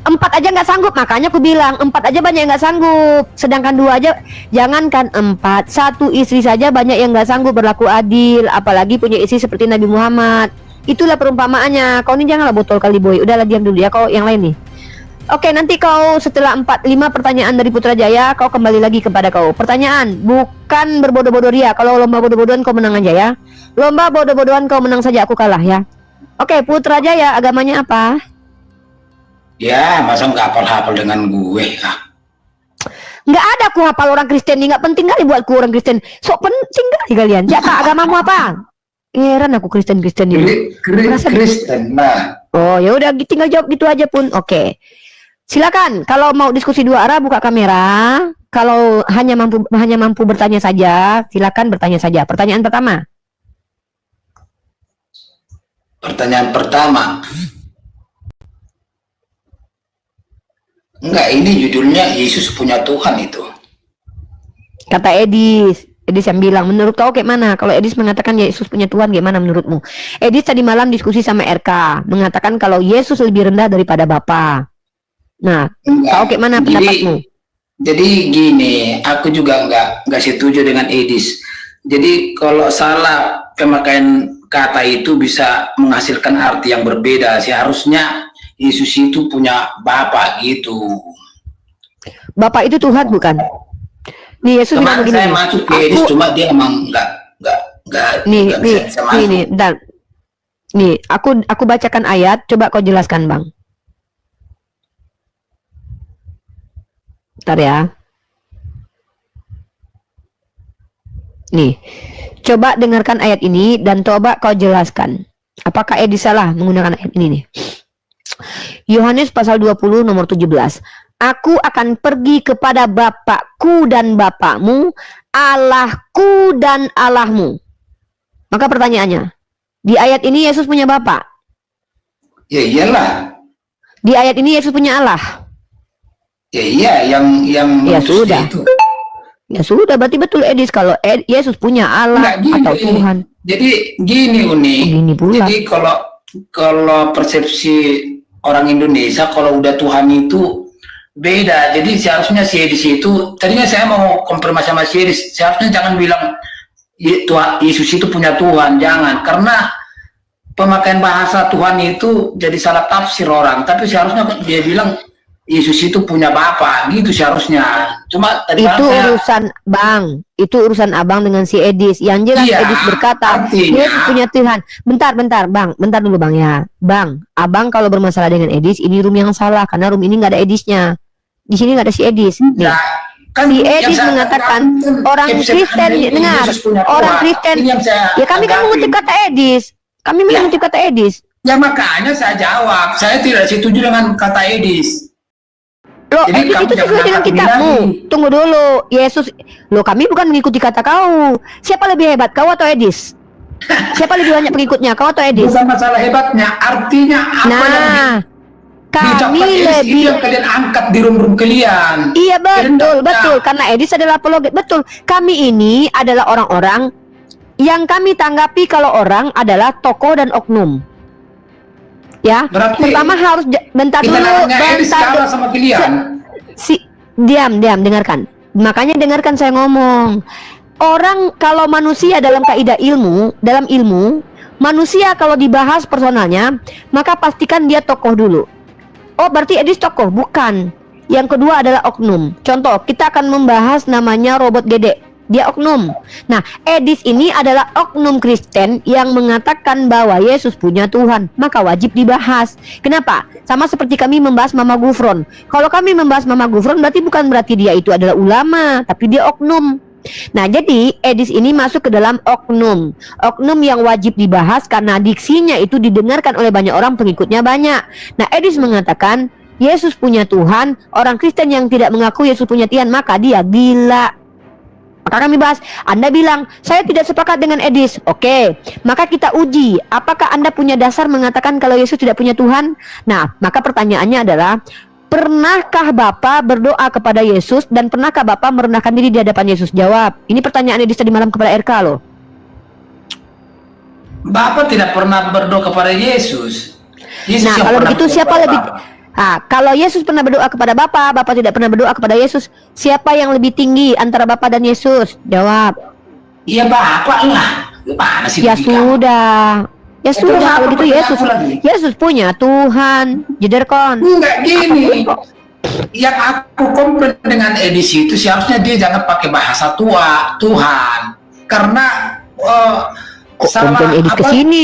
4 aja nggak sanggup, makanya aku bilang 4 aja banyak yang nggak sanggup. Sedangkan 2 aja, jangankan 4, 1 istri saja banyak yang nggak sanggup berlaku adil, apalagi punya istri seperti Nabi Muhammad. Itulah perumpamaannya. Kau ini janganlah botol kali boy. Udahlah diam dulu ya kau yang lain nih. Oke, nanti kau setelah 4-5 pertanyaan dari Putra Jaya, kau kembali lagi kepada kau. Pertanyaan, bukan berbodoh-bodoh ria. Kalau lomba bodoh-bodohan kau menang aja ya. Lomba bodoh-bodohan kau menang saja, aku kalah ya. Oke, Putra Jaya, agamanya apa? Ya, masa nggak hafal-hafal dengan gue? Nggak ada aku hafal orang Kristen nih, nggak penting kali buatku orang Kristen. Sok penting kali kalian. Siapa agamamu apa? Heran aku Kristen ini. Kristen, nah. Oh ya udah, tinggal jawab gitu aja pun. Oke. Silakan. Kalau mau diskusi 2 arah buka kamera. Kalau hanya mampu bertanya saja, silakan bertanya saja. Pertanyaan pertama. Pertanyaan pertama. Enggak, ini judulnya Yesus punya Tuhan itu. Kata Edis yang bilang, menurut kau kayak mana? Kalau Edis mengatakan Yesus punya Tuhan, gimana menurutmu? Edis tadi malam diskusi sama RK, mengatakan kalau Yesus lebih rendah daripada Bapa. Nah, kau kayak mana pendapatmu? Jadi gini, aku juga nggak setuju dengan Edis. Jadi kalau salah pemakaian kata itu bisa menghasilkan arti yang berbeda. Seharusnya Yesus itu punya Bapa gitu. Bapak itu Tuhan bukan? Nih Yesus bilang begini. Saya masuk ke Edis, cuma dia emang nggak bisa masuk. Bentar. Nih, aku bacakan ayat, coba kau jelaskan, Bang. Bentar ya. Nih, coba dengarkan ayat ini dan coba kau jelaskan. Apakah Edis salah menggunakan ayat ini nih? Yohanes pasal 20 nomor 17. Aku akan pergi kepada Bapakku dan Bapakmu, Allahku dan Allahmu. Maka pertanyaannya, di ayat ini Yesus punya Bapak? Ya iyalah. Di ayat ini Yesus punya Allah? Ya iya, yang Ya sudah. itu. Ya sudah, berarti betul Edis kalau Yesus punya Allah Enggak, gini, atau Tuhan. Jadi gini Uni. Gini pula. Jadi kalau persepsi orang Indonesia kalau udah Tuhan itu beda. Jadi seharusnya si Edis itu, tadinya saya mau konfirmasi sama si Edis, seharusnya jangan bilang Yesus itu punya Tuhan, jangan, karena pemakaian bahasa Tuhan itu jadi salah tafsir orang. Tapi seharusnya dia bilang Yesus itu punya Bapa, gitu seharusnya. Cuma tadi Itu saya, urusan Bang, itu urusan Abang dengan si Edis. Yang jelas Iya, Edis berkata, artinya- Yesus punya Tuhan. Bentar, Bang, bentar dulu Bang ya. Bang, Abang kalau bermasalah dengan Edis, ini room yang salah karena room ini nggak ada Edisnya. Di sini nggak ada si Edis. Nih. ya, kan Si yang Edis saya mengatakan katakan, orang Kristen Kristen, ini dengar, Yesus punya orang Tuhan. Kristen. Ini yang saya Ya kami kan tanggapin. mengutip kata Edis. Kami Ya. mengutip kata Edis. Ya makanya saya jawab, saya tidak setuju dengan kata Edis. Loh, Jadi Edis kamu itu jangan sesuai dengan angkat ini kitabmu. lagi. Tunggu dulu, Yesus. Loh, kami bukan mengikuti kata kau. Siapa lebih hebat, kau atau Edis? Siapa lebih banyak pengikutnya, kau atau Edis? Bukan masalah hebatnya, artinya apa yang Nah, kami diucapkan Edis itu lebih. yang kalian angkat di room kalian. Iya betul, Kalian betul. Karena Edis adalah apologet, betul. Kami ini adalah orang-orang yang kami tanggapi kalau orang adalah tokoh dan oknum. Ya, Berarti pertama harus bentar kita dulu, namanya Edis bentar. kalah sama kalian. Diam, dengarkan. Makanya dengarkan saya ngomong. Orang kalau manusia dalam kaidah ilmu, dalam ilmu, manusia kalau dibahas personalnya, maka pastikan dia tokoh dulu. Oh, berarti Edis tokoh? Bukan. Yang kedua adalah oknum. Contoh, kita akan membahas namanya Robot Gede. Dia oknum. Nah, Edis ini adalah oknum Kristen yang mengatakan bahwa Yesus punya Tuhan. Maka wajib dibahas. Kenapa? Sama seperti kami membahas Mama Gufron. Kalau kami membahas Mama Gufron bukan berarti dia itu adalah ulama, tapi dia oknum. Nah, jadi Edis ini masuk ke dalam oknum. Oknum yang wajib dibahas karena diksinya itu didengarkan oleh banyak orang, pengikutnya banyak. Nah, Edis mengatakan Yesus punya Tuhan. Orang Kristen yang tidak mengaku Yesus punya Tuhan, maka dia gila. Maka kami bahas, Anda bilang saya tidak sepakat dengan Edis. Oke, maka kita uji apakah Anda punya dasar mengatakan kalau Yesus tidak punya Tuhan. Nah, maka pertanyaannya adalah, pernahkah Bapak berdoa kepada Yesus dan pernahkah Bapak merendahkan diri di hadapan Yesus? Jawab. Ini pertanyaan Edis tadi malam kepada RK loh. Bapak tidak pernah berdoa kepada Yesus. Yesus Nah, yang kalau pernah begitu berdoa siapa kepada lebih? Bapak. Kalau Yesus pernah berdoa kepada Bapak, Bapak tidak pernah berdoa kepada Yesus, siapa yang lebih tinggi antara Bapak dan Yesus? Jawab. Iya Bapak lah. Gimana sih? Ya sudah. Ya Itu sudah, apa kalau gitu pertanyaan Yesus. lagi? Yesus punya Tuhan. Jederkon. Enggak gini. Yang aku komplain dengan edisi itu seharusnya dia jangan pakai bahasa tua Tuhan. Karena Kok komplain Edis ke sini?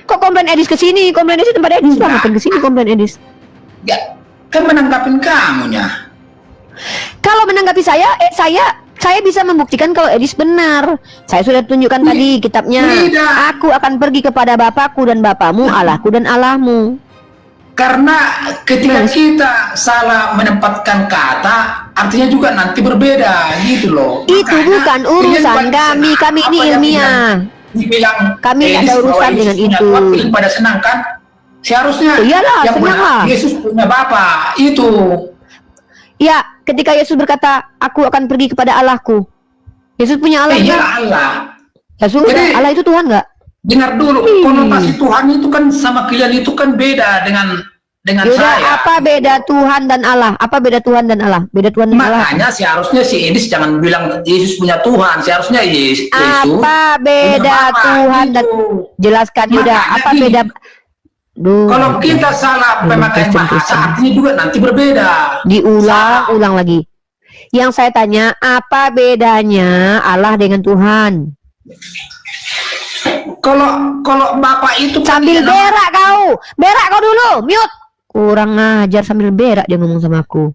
Kok komplain Edis ke sini? Komplain Edis tempat Edis lah, ngapain ke sini komplain Edis? Ya, kan menanggapin kamunya. Kalau menanggapi saya bisa membuktikan kalau Edis benar. Saya sudah tunjukkan tadi kitabnya. Tidak. Aku akan pergi kepada Bapakku dan Bapakmu, Allahku dan Allahmu. Karena ketika kita salah menempatkan kata, artinya juga nanti berbeda gitu loh. Itu Makanya, bukan urusan kalian kami senang. ini Apa yang ilmiah. dibilang Kami Edis ada urusan bahwa dengan Yesus punya itu. Tuhan, kalian pada senang kan? Seharusnya Oh, iyalah, yang senang benar lah. Yesus punya Bapa itu. Ya, ketika Yesus berkata, aku akan pergi kepada Allahku. Yesus punya Allah Iya nggak? Allah. Ya sudah, Jadi- Allah itu Tuhan nggak? Dengar dulu, konotasi Tuhan itu kan sama kalian itu kan beda dengan Yaudah, saya. apa beda Tuhan dan Allah? Apa beda Tuhan dan Allah? Beda Tuhan dan Allah. Makanya seharusnya si Edis jangan bilang Yesus punya Tuhan. Seharusnya Yesus Apa beda punya Bapa, Tuhan dan gitu. jelaskan Yuda, Makanya apa gini, beda? Duh, Kalau kita salah memakai bahasa, Kristen. artinya juga nanti berbeda. diulang lagi. Yang saya tanya, apa bedanya Allah dengan Tuhan? Kalau Bapak itu kan Sambil dia nama- berak kau dulu, mute. Kurang ajar sambil berak dia ngomong sama aku.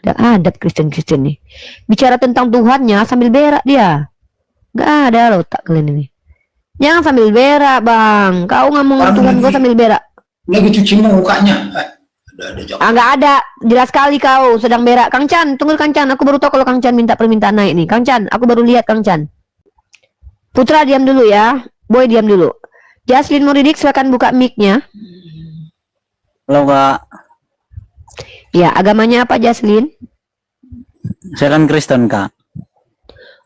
Ada adat Kristen nih. Bicara tentang Tuhannya sambil berak dia. Gak ada loh tak kalian ini. Jangan sambil berak bang. Kau ngomong Orang Tuhan lagi- gua sambil berak. lagi cuci mukanya. Ada jawab. Nggak ada. Jelas sekali kau sedang berak. Kang Chan, tunggu Kang Chan. Aku baru tahu kalau Kang Chan minta permintaan naik nih. Kang Chan, aku baru lihat Kang Chan. Putra diam dulu ya. Boy diam dulu. Jaslin Muridik silakan buka mic-nya. Halo Kak, Ya, agamanya apa Jaslin? saya kan Kristen Kak.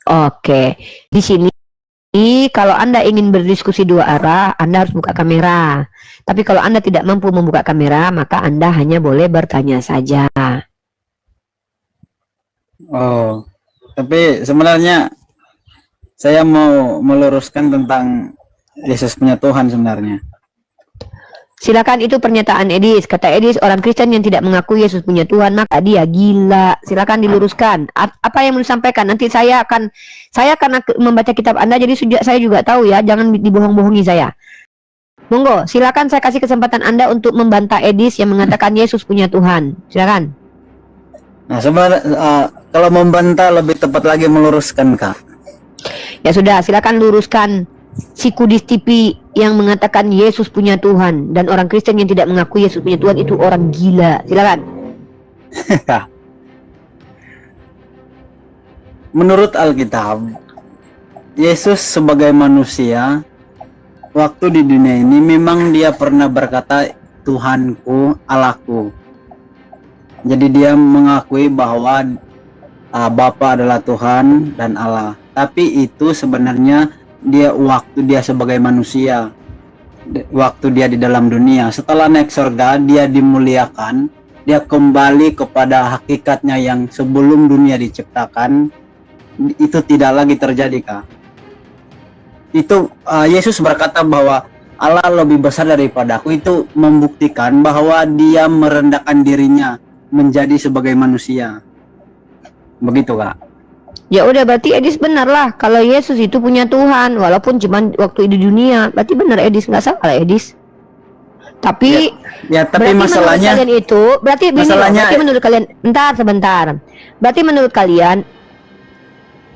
Oke. Di sini kalau Anda ingin berdiskusi dua arah, Anda harus buka kamera. Tapi kalau Anda tidak mampu membuka kamera, maka Anda hanya boleh bertanya saja. Oh, tapi sebenarnya saya mau meluruskan tentang Yesus punya Tuhan sebenarnya. Silakan, itu pernyataan Edis. Kata Edis, orang Kristen yang tidak mengaku Yesus punya Tuhan maka dia gila. Silakan diluruskan. Apa yang mau disampaikan? Nanti saya akan membaca kitab Anda, jadi saya juga tahu ya. Jangan dibohong-bohongi saya. Monggo, silakan saya kasih kesempatan Anda untuk membantah Edis yang mengatakan Yesus punya Tuhan. Silakan. Nah, sebenarnya kalau membantah lebih tepat lagi meluruskan Kak. Ya sudah, silakan luruskan si Kudis TV yang mengatakan Yesus punya Tuhan dan orang Kristen yang tidak mengaku Yesus punya Tuhan itu orang gila. Silakan. Menurut Alkitab, Yesus sebagai manusia waktu di dunia ini memang dia pernah berkata Tuhanku, Allahku. Jadi dia mengakui bahwa Bapa adalah Tuhan dan Allah. Tapi itu sebenarnya dia waktu dia sebagai manusia, waktu dia di dalam dunia. Setelah naik surga, dia dimuliakan, dia kembali kepada hakikatnya yang sebelum dunia diciptakan. Itu tidak lagi terjadi, Kak. Itu Yesus berkata bahwa Allah lebih besar daripada aku. Itu membuktikan bahwa dia merendahkan dirinya menjadi sebagai manusia. Begitu, Kak. Ya udah, berarti Edis benar lah kalau Yesus itu punya Tuhan walaupun cuma waktu di dunia. Berarti benar Edis, nggak salah Edis. Tapi tapi masalahnya menurut kalian itu berarti berarti menurut kalian sebentar. Berarti menurut kalian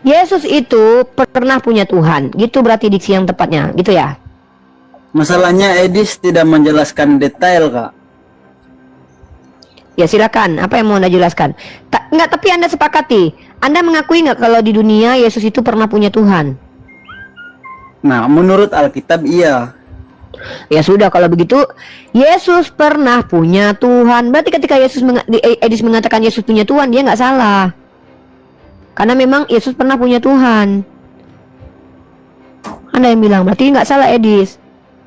Yesus itu pernah punya Tuhan. Gitu berarti diksi yang tepatnya, gitu ya? Masalahnya Edis tidak menjelaskan detail, Kak. Ya silakan, apa yang mau Anda jelaskan? Enggak, tapi Anda sepakati. Anda mengakui nggak kalau di dunia Yesus itu pernah punya Tuhan? Nah, menurut Alkitab iya. Ya sudah, kalau begitu Yesus pernah punya Tuhan. Berarti ketika Edis mengatakan Yesus punya Tuhan, dia nggak salah. Karena memang Yesus pernah punya Tuhan. Anda yang bilang, berarti nggak salah Edis.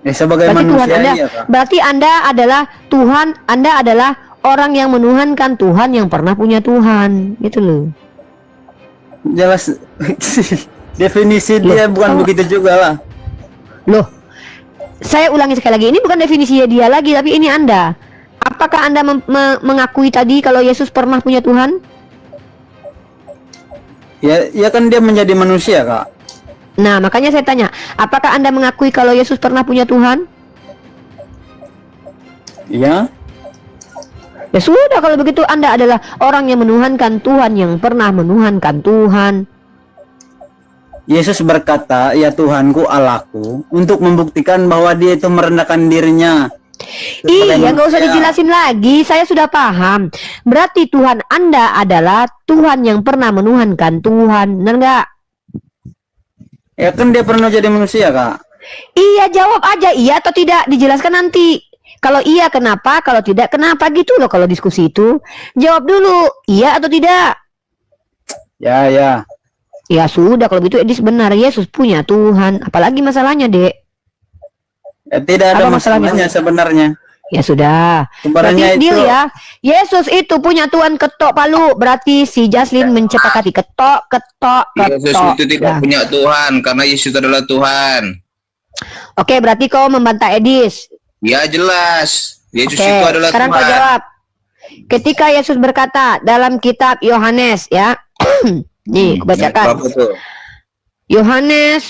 Sebagai berarti manusia Tuhan Anda, iya, Kak. berarti Anda adalah Tuhan. Anda adalah orang yang menuhankan Tuhan yang pernah punya Tuhan. Gitu loh. Jelas definisi dia bukan begitu juga lah. Loh, saya ulangi sekali lagi, ini bukan definisi dia lagi, tapi ini Anda. Apakah Anda mengakui tadi kalau Yesus pernah punya Tuhan? Ya kan dia menjadi manusia, Kak. Nah, makanya saya tanya, apakah Anda mengakui kalau Yesus pernah punya Tuhan? Iya. Ya sudah, kalau begitu Anda adalah orang yang menuhankan Tuhan yang pernah menuhankan Tuhan. Yesus berkata, ya Tuhanku, Allahku, untuk membuktikan bahwa dia itu merendahkan dirinya. Iya, nggak usah dijelasin lagi, saya sudah paham. Berarti Tuhan Anda adalah Tuhan yang pernah menuhankan Tuhan, benar nggak? Ya kan dia pernah jadi manusia, Kak. Iya, jawab aja iya atau tidak, dijelaskan nanti. Kalau iya kenapa, kalau tidak kenapa, gitu loh kalau diskusi itu. Jawab dulu, iya atau tidak. Ya. Ya sudah, kalau gitu Edis benar, Yesus punya Tuhan. Apalagi masalahnya, Dek? Ya, tidak ada Apa masalahnya sebenarnya. Ya sudah. Sebenarnya Berarti deal itu ya. Yesus itu punya Tuhan, ketok palu. Berarti si Jaslin mencepakati ketok. Yesus itu tidak punya Tuhan karena Yesus adalah Tuhan. Oke, berarti kau membantah Edis. Ya jelas. Yesus Oke, itu adalah sekarang Tuhan. kau jawab. Ketika Yesus berkata dalam kitab Yohanes ya. Nih, aku bacakan. Apa tuh? Yohanes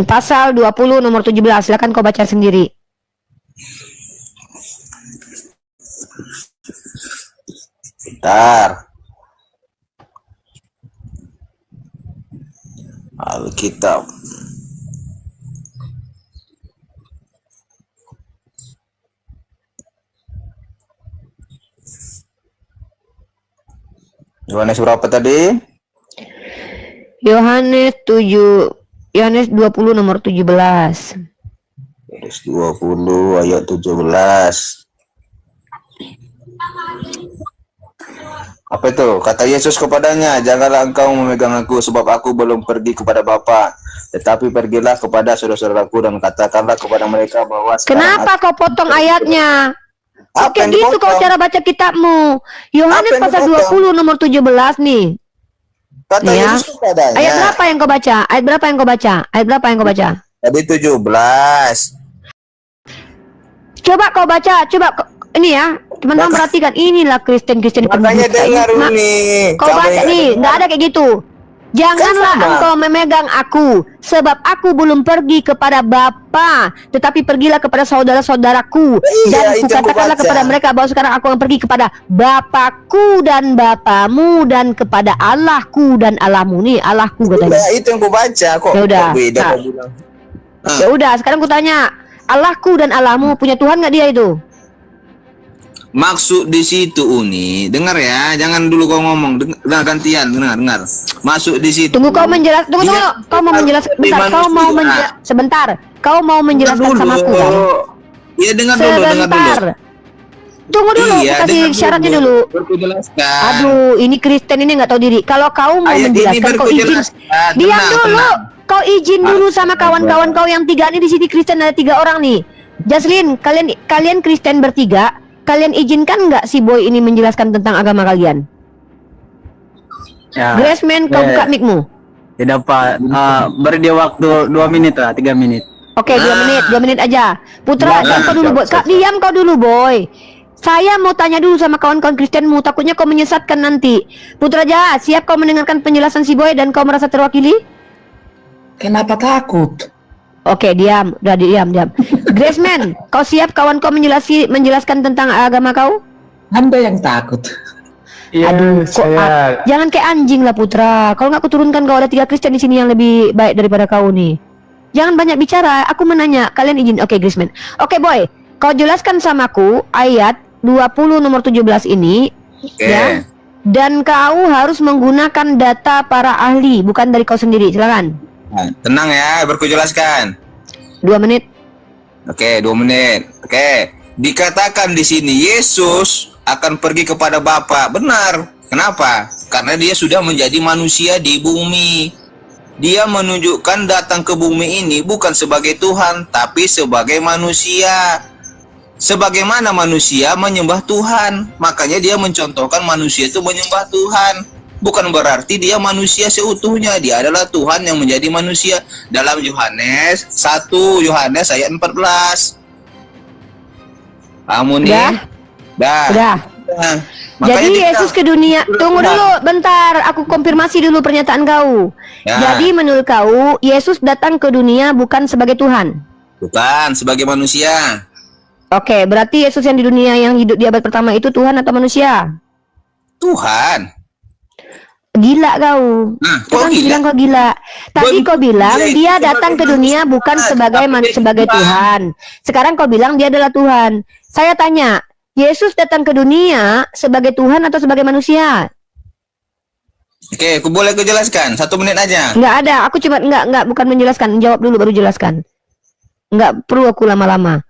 pasal 20 nomor 17. Silakan kau baca sendiri. Bentar. Alkitab. Yohanes berapa tadi? Yohanes 20 nomor 17. Yohanes 20 ayat 17. Apa itu? Kata Yesus kepadanya, janganlah engkau memegang aku, sebab aku belum pergi kepada Bapa, tetapi pergilah kepada saudara-saudaraku dan katakanlah kepada mereka bahwa Kenapa kau potong ayatnya? Oke, yang gitu dipotong? kau cara baca kitabmu. Yohanes yang pasal dipotong? 20 nomor 17 nih. Kata Ya. Yesus kepadanya. Ayat berapa yang kau baca? Ayat berapa yang kau baca? Ayat berapa yang kau baca? Tadi 17. Coba kau baca, ini ya, teman-teman perhatikan, inilah Kristen-Kristen Makanya pendusta ini. dengar nih. Kau baca nih, nggak ada kayak gitu. Janganlah Kan sama. engkau memegang aku, sebab aku belum pergi kepada Bapa, tetapi pergilah kepada saudara-saudaraku. Iya, Dan itu yang kukatakanlah kubaca. kepada mereka bahwa sekarang aku akan pergi kepada Bapakku dan Bapamu, dan kepada Allahku dan Allahmu. Nih, Allahku katanya. Udah, itu yang ku baca kok. Ya udah. Kok beda Nah. kau bilang. Ya udah, sekarang kutanya, Allahku dan Allahmu punya Tuhan nggak dia itu? Maksud di situ Uni, dengar ya, jangan dulu kau ngomong, dengar gantian, dengar. Masuk di situ. Tunggu, kau menjelaskan. Tunggu. Kau mau menjelaskan bentar. Kau mau menjelaskan sebentar. Kau mau menjelaskan sama aku kan? Iya, dengar dulu. Sebentar. Tunggu dulu, Iya, aku kasih dengar syaratnya dulu. dulu. Berku jelaskan. Aduh, ini Kristen ini nggak tahu diri. Kalau kau mau Ayat ini menjelaskan, kau berku izin. jelaskan. Diam Tenang, dulu. tenang. Kau izin dulu sama kawan-kawan kau yang 3 ini. Di sini Kristen ada 3 orang nih. Jaslyn, kalian Kristen bertiga. Kalian izinkan nggak si boy ini menjelaskan tentang agama kalian? Ya, Graceman, kau buka mic-mu. tidak Pak. Beri dia waktu 2 menit lah, 3 menit. Oke, 2 menit aja. Putra, diam kau dulu boy. Kak, diam kau dulu boy. Saya mau tanya dulu sama kawan-kawan Kristenmu, takutnya kau menyesatkan nanti. Putra Jahat, siap kau mendengarkan penjelasan si boy dan kau merasa terwakili? Kenapa takut? Oke, diam. Udah diam. Graceman, kau siap kawan kau menjelaskan tentang agama kau? Anda yang takut. Aduh, kok jangan kayak anjing lah Putra. Kalau nggak kuturunkan kau ada 3 Kristen di sini yang lebih baik daripada kau nih. Jangan banyak bicara. Aku menanya. Kalian izin? Oke, Graceman. Oke, boy. Kau jelaskan samaku ayat 20 nomor 17 ini, ya. Dan kau harus menggunakan data para ahli, bukan dari kau sendiri. Silakan. Nah, tenang ya, berku jelaskan. 2 menit. Oke, 2 menit. Oke, dikatakan di sini Yesus akan pergi kepada Bapa. Benar. Kenapa? Karena dia sudah menjadi manusia di bumi. Dia menunjukkan datang ke bumi ini bukan sebagai Tuhan, tapi sebagai manusia. Sebagaimana manusia menyembah Tuhan, makanya dia mencontohkan manusia itu menyembah Tuhan. Bukan berarti dia manusia seutuhnya, dia adalah Tuhan yang menjadi manusia. Dalam Yohanes 1 Yohanes ayat 14. Kamu nih? Dah. Jadi Yesus ke dunia. Tunggu dulu, bentar. Aku konfirmasi dulu pernyataan kau. Ya. Jadi menurut kau, Yesus datang ke dunia bukan sebagai Tuhan? Bukan, sebagai manusia. Oke, berarti Yesus yang di dunia yang hidup di abad pertama itu Tuhan atau manusia? Tuhan. Gila kau. Nah, Jangan bilang kau gila. Tadi kau bilang dia datang ke dunia bukan sebagai Tuhan. Sekarang kau bilang dia adalah Tuhan. Saya tanya, Yesus datang ke dunia sebagai Tuhan atau sebagai manusia? Oke, aku boleh jelaskan 1 menit aja. Enggak ada, aku cuma bukan menjelaskan, jawab dulu baru jelaskan. Enggak perlu aku lama-lama.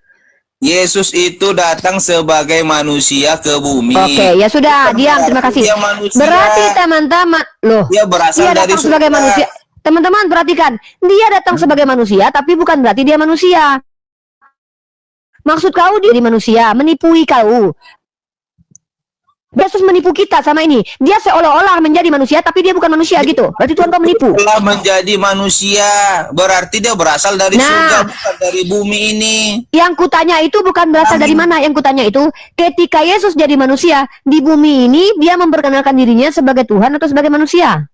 Yesus itu datang sebagai manusia ke bumi. Oke, ya sudah, diam, terima kasih. Berarti teman-teman, loh, Dia berasal dia dari datang sebagai manusia. Teman-teman perhatikan, dia datang sebagai manusia, tapi bukan berarti dia manusia. Maksud kau dia di manusia, menipui kau. Yesus menipu kita sama ini. Dia seolah-olah menjadi manusia, tapi dia bukan manusia gitu. Berarti Tuhan kau menipu. Telah menjadi manusia, berarti dia berasal dari surga, bukan dari bumi ini. Yang kutanya itu bukan berasal dari mana. Yang kutanya itu, ketika Yesus jadi manusia di bumi ini, dia memperkenalkan dirinya sebagai Tuhan atau sebagai manusia?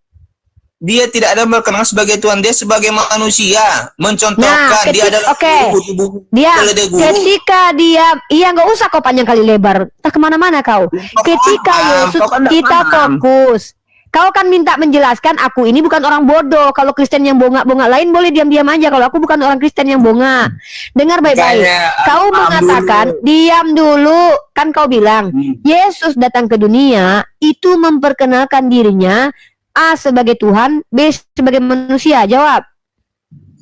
Dia tidak ada berkenal sebagai Tuhan, dia sebagai manusia, mencontohkan dia adalah guru. Dia ketika dia, iya nggak usah kau panjang kali lebar, tak kemana-mana kau. Ketika Yesus kita fokus, kau kan minta menjelaskan aku ini bukan orang bodoh. Kalau Kristen yang bongak-bongak lain boleh diam-diam aja. Kalau aku bukan orang Kristen yang bongak. Dengar baik-baik. Kau mengatakan diam dulu, kan kau bilang Yesus datang ke dunia itu memperkenalkan dirinya A sebagai Tuhan, B sebagai manusia. Jawab.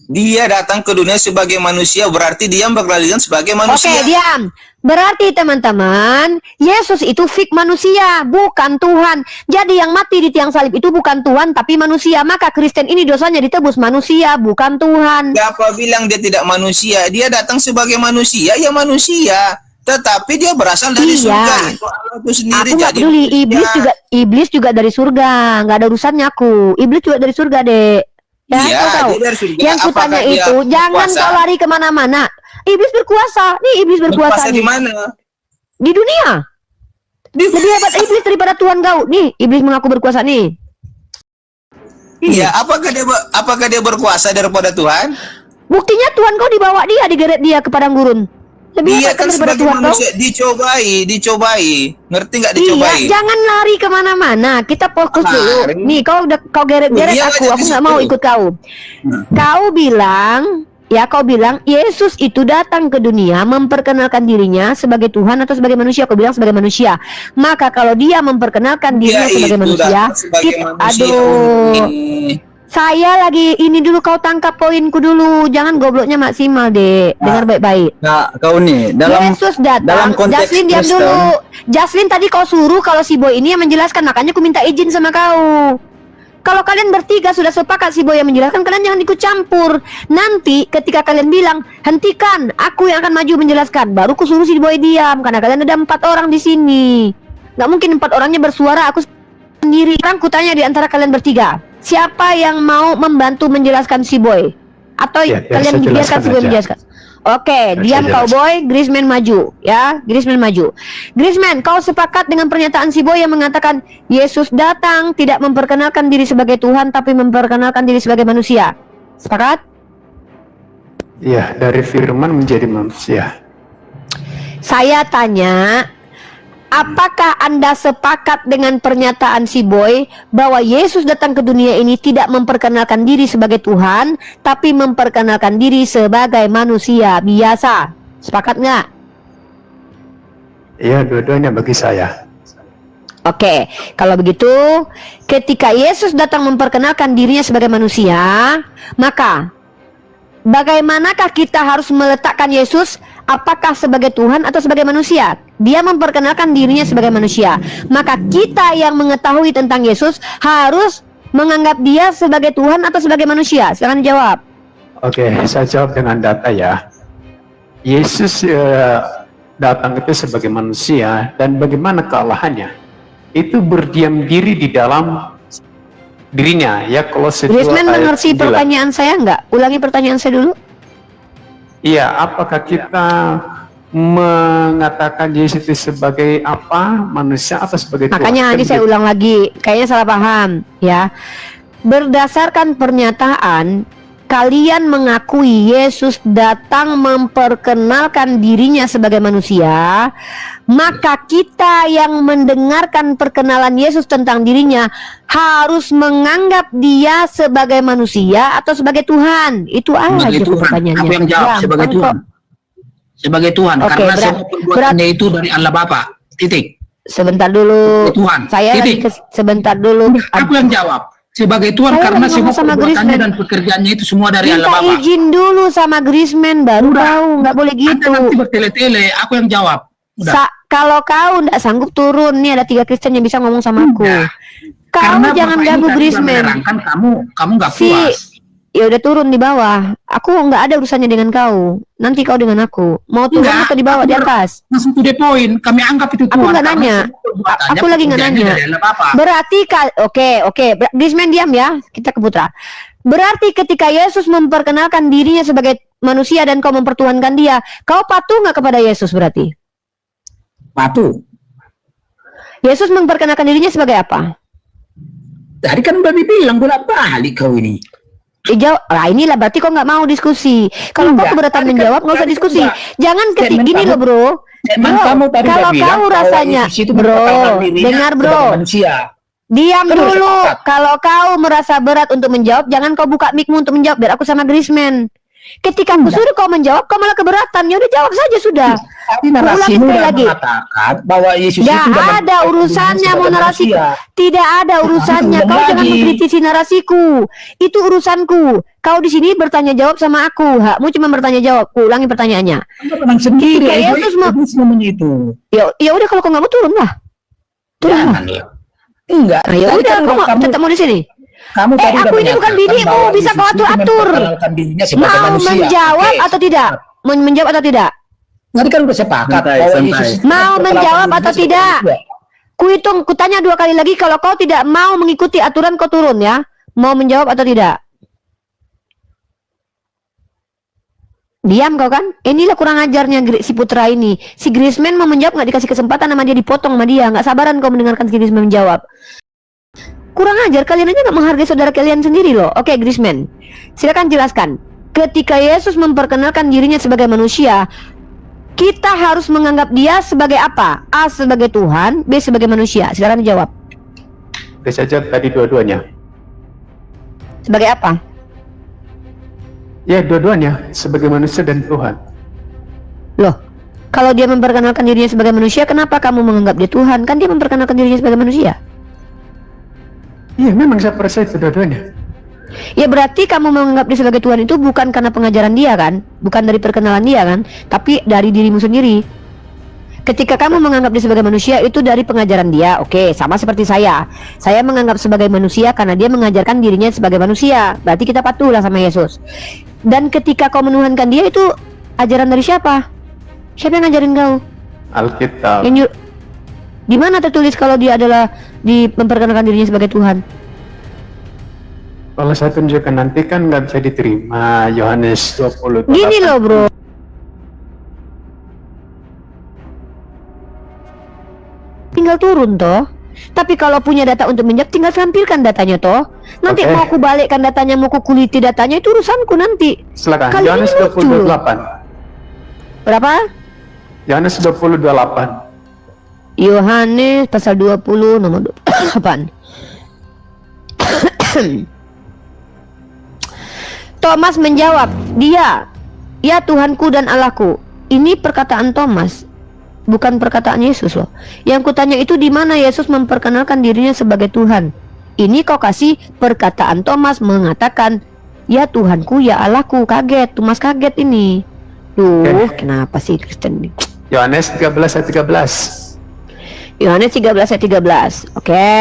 Dia datang ke dunia sebagai manusia, berarti dia berkelalian sebagai manusia. Oke, diam. Berarti teman-teman, Yesus itu fik manusia, bukan Tuhan. Jadi yang mati di tiang salib itu bukan Tuhan, tapi manusia. Maka Kristen ini dosanya ditebus manusia, bukan Tuhan. Siapa bilang dia tidak manusia? Dia datang sebagai manusia, ya manusia. Tetapi dia berasal dari surga. Itu Allah itu sendiri. Aku nggak peduli. Iblis juga dari surga. Nggak ada urusannya aku. Iblis juga dari surga, Dek. Ya, iya, tahu. Yang kutanya itu, jangan kau lari kemana-mana. Iblis berkuasa. Nih, iblis berkuasa di mana? Di dunia. Lebih hebat iblis daripada Tuhan kau. Nih, iblis mengaku berkuasa nih. Iya, apakah dia berkuasa daripada Tuhan? Buktinya Tuhan kau dibawa dia, digeret dia ke padang gurun. Lebih dia kan sebagai manusia dicobai, ngerti nggak dicobai? Iya, jangan lari kemana-mana. Kita fokus dulu. Nih, kau geret-geret aku nggak mau ikut kau. Kau bilang Ya, kau bilang Yesus itu datang ke dunia memperkenalkan dirinya sebagai Tuhan atau sebagai manusia? Kau bilang sebagai manusia. Maka kalau dia memperkenalkan dirinya Dia sebagai itu manusia, datang sebagai manusia. aduh, saya lagi ini dulu, kau tangkap poinku dulu. Jangan gobloknya maksimal, Dek. Dengar baik-baik. Nah, kau nih dalam Yesus datang. dalam konteks Jaslin diam Kristen, dulu. Jaslin tadi kau suruh kalau si boy ini yang menjelaskan, makanya aku minta izin sama kau. Kalau kalian bertiga sudah sepakat si boy yang menjelaskan, kalian jangan ikut campur. Nanti ketika kalian bilang hentikan, aku yang akan maju menjelaskan, baru ku suruh si boy diam. Karena kalian ada 4 orang di sini. Gak mungkin 4 orangnya bersuara, aku sendiri. Sekarang ku tanya di antara kalian bertiga, siapa yang mau membantu menjelaskan si boy? Atau Ya, kalian saya biarkan jelaskan si boy aja. menjelaskan? Oke, Saya diam jelaskan. kau boy, Griezmann maju, ya, Griezmann maju. Griezmann, kau sepakat dengan pernyataan si boy yang mengatakan Yesus datang tidak memperkenalkan diri sebagai Tuhan, tapi memperkenalkan diri sebagai manusia. Sepakat? Ya, dari firman menjadi manusia. Saya tanya, apakah Anda sepakat dengan pernyataan si boy bahwa Yesus datang ke dunia ini tidak memperkenalkan diri sebagai Tuhan, tapi memperkenalkan diri sebagai manusia biasa? Sepakat nggak? Ya, dua-duanya bagi saya. Oke, kalau begitu, ketika Yesus datang memperkenalkan dirinya sebagai manusia, maka bagaimanakah kita harus meletakkan Yesus? Apakah sebagai Tuhan atau sebagai manusia? Dia memperkenalkan dirinya sebagai manusia. Maka kita yang mengetahui tentang Yesus harus menganggap dia sebagai Tuhan atau sebagai manusia. Silakan jawab. Oke, saya jawab dengan data ya. Yesus datang itu sebagai manusia, dan bagaimana kealahannya? Itu berdiam diri di dalam dirinya ya. Kalau Griezmann mengerti pertanyaan saya enggak? Ulangi pertanyaan saya dulu. Iya, apakah kita mengatakan Yesus itu sebagai apa? Manusia atau sebagai Tuhan? Makanya Kan nanti saya begitu. ulang lagi, kayaknya salah paham ya. Berdasarkan pernyataan, kalian mengakui Yesus datang memperkenalkan dirinya sebagai manusia, maka kita yang mendengarkan perkenalan Yesus tentang dirinya harus menganggap dia sebagai manusia atau sebagai Tuhan. Itu aja Sebagai Tuhan. pertanyaannya. Aku yang jawab sebagai Gampang Tuhan. kok. Sebagai Tuhan, Oke, karena berat- semua perbuatannya itu dari Allah Bapa. Titik. Sebentar dulu. Sebagai Tuhan. Saya lagi Titik. sebentar dulu. Aku yang jawab. Sebagai Tuhan, Saya karena lagi semua ngomong sama perbuatannya Griezmann. dan pekerjaannya itu semua dari Allah Minta Bapa. izin dulu sama Griezmann baru Udah. tahu, nggak boleh Anda gitu. nanti bertele-tele, aku yang jawab. Udah. Kalau kau nggak sanggup turun, nih ada 3 Kristen yang bisa ngomong sama aku. Udah. Kau Karena jangan Bapak ini ganggu tadi sudah Griezmann. menerangkan kamu nggak Si, puas. ya udah turun di bawah. Aku nggak ada urusannya dengan kau. Nanti kau dengan aku. Mau turun Enggak, atau di bawah aku di atas? Langsung to the point. Kami anggap itu Aku Tuhan. nggak karena nanya. semua perbuatannya, Aku lagi nggak pekerjaannya nanya. dari Allah Bapa. Berarti oke. Griezmann diam ya. Kita ke Putra. Berarti ketika Yesus memperkenalkan dirinya sebagai manusia dan kau mempertuhankan dia, kau patuh nggak kepada Yesus berarti? Patuh. Yesus memperkenalkan dirinya sebagai apa? Tadi kan udah dibilang bolak-balik kau ini. Lah inilah berarti kau nggak mau diskusi. Kalau kau Enggak, keberatan tadi kan- menjawab nggak usah tadi diskusi. enggak. Jangan Statement gini kamu- loh bro. Emang Bro, kamu tadi kalau udah bilang kau bahwa rasanya, Yesus itu bro, memperkenalkan dirinya dengar bro, sebagai manusia. diam Kan udah dulu. sepakat. Kalau kau merasa berat untuk menjawab, jangan kau buka mic-mu untuk menjawab. Biar aku sama Griezmann. Ketika aku suruh kau menjawab, kau malah keberatan. Ya udah jawab saja sudah. Tadi Ulangi narasimu sekali udah lagi. mengatakan bahwa Yesus Tidak itu sudah ada memperkenalkan urusannya dirinya mau sebagai narasi. manusia. Tidak ada urusannya. ulang Kau jangan lagi. mengkritisi narasiku. Itu urusanku. Kau di sini bertanya jawab sama aku. Hakmu cuma bertanya jawab. Ku ulangi pertanyaannya. Anda tenang sendiri. Ketika Yesus egois namanya itu. Ya udah kalau kau nggak mau turun lah. Turun lah. Jangan ya. Enggak. Nah, ya Tadi udah, kan kau mau tetap mau di sini. kamu tadi udah aku ini bukan menyatakan binimu, bahwa bisa Yesus kau itu atur-atur. memperkenalkan dirinya sebagai Mau manusia. menjawab Oke. atau tidak? Menjawab atau tidak? Tadi kan udah sepakat Santai, bahwa santai. Yesus itu Mau memperkenalkan menjawab dirinya atau sebagai tidak? manusia. Kuhitung, kutanya 2 kali lagi. Kalau kau tidak mau mengikuti aturan, kau turun ya. Mau menjawab atau tidak? Diam kau kan? Inilah kurang ajarnya si Putra ini. Si Griezmann mau menjawab nggak dikasih kesempatan sama dia, dipotong sama dia. Nggak sabaran kau mendengarkan si Griezmann menjawab. Kurang ajar, kalian aja nggak menghargai saudara kalian sendiri loh. Oke Griezmann, silakan jelaskan. Ketika Yesus memperkenalkan dirinya sebagai manusia, kita harus menganggap dia sebagai apa? A sebagai Tuhan, B sebagai manusia. Silakan dijawab. Bisa jawab tadi dua-duanya. Sebagai apa? Ya, dua-duanya sebagai manusia dan Tuhan. Loh, kalau dia memperkenalkan dirinya sebagai manusia, kenapa kamu menganggap dia Tuhan? Kan dia memperkenalkan dirinya sebagai manusia. Iya, memang saya percaya itu dua-duanya. Ya berarti kamu menganggap dia sebagai Tuhan itu bukan karena pengajaran dia kan? Bukan dari perkenalan dia kan? Tapi dari dirimu sendiri. Ketika kamu menganggap dia sebagai manusia itu dari pengajaran dia. Oke, sama seperti saya. Saya menganggap sebagai manusia karena dia mengajarkan dirinya sebagai manusia. Berarti kita patuhlah sama Yesus. Dan ketika kau menuhankan dia itu ajaran dari siapa? Siapa yang ngajarin kau? Alkitab. Di mana tertulis kalau dia adalah memperkenalkan dirinya sebagai Tuhan? Kalau saya tunjukkan nanti kan nggak bisa diterima. Yohanes 20. Gini loh bro. Tinggal turun toh. Tapi kalau punya data untuk menjawab tinggal tampilkan datanya toh. Nanti Oke. mau aku balikkan datanya, mau aku kuliti datanya itu urusanku nanti. Silakan. Kali Yohanes ini lucu loh. 20:28. Berapa? Yohanes 20:28. Yohanes pasal 20 nomor 28. Thomas menjawab, "Dia, ya Tuhanku dan Allahku." Ini perkataan Thomas, bukan perkataan Yesus loh. Yang kutanya itu di mana Yesus memperkenalkan dirinya sebagai Tuhan. Ini kau kasih perkataan Thomas mengatakan, "Ya Tuhanku, ya Allahku." Kaget, Thomas kaget ini. Duh, kenapa sih Kristen ini? Yohanes 13 ayat 13. Yohanes 13 ayat 13. Oke.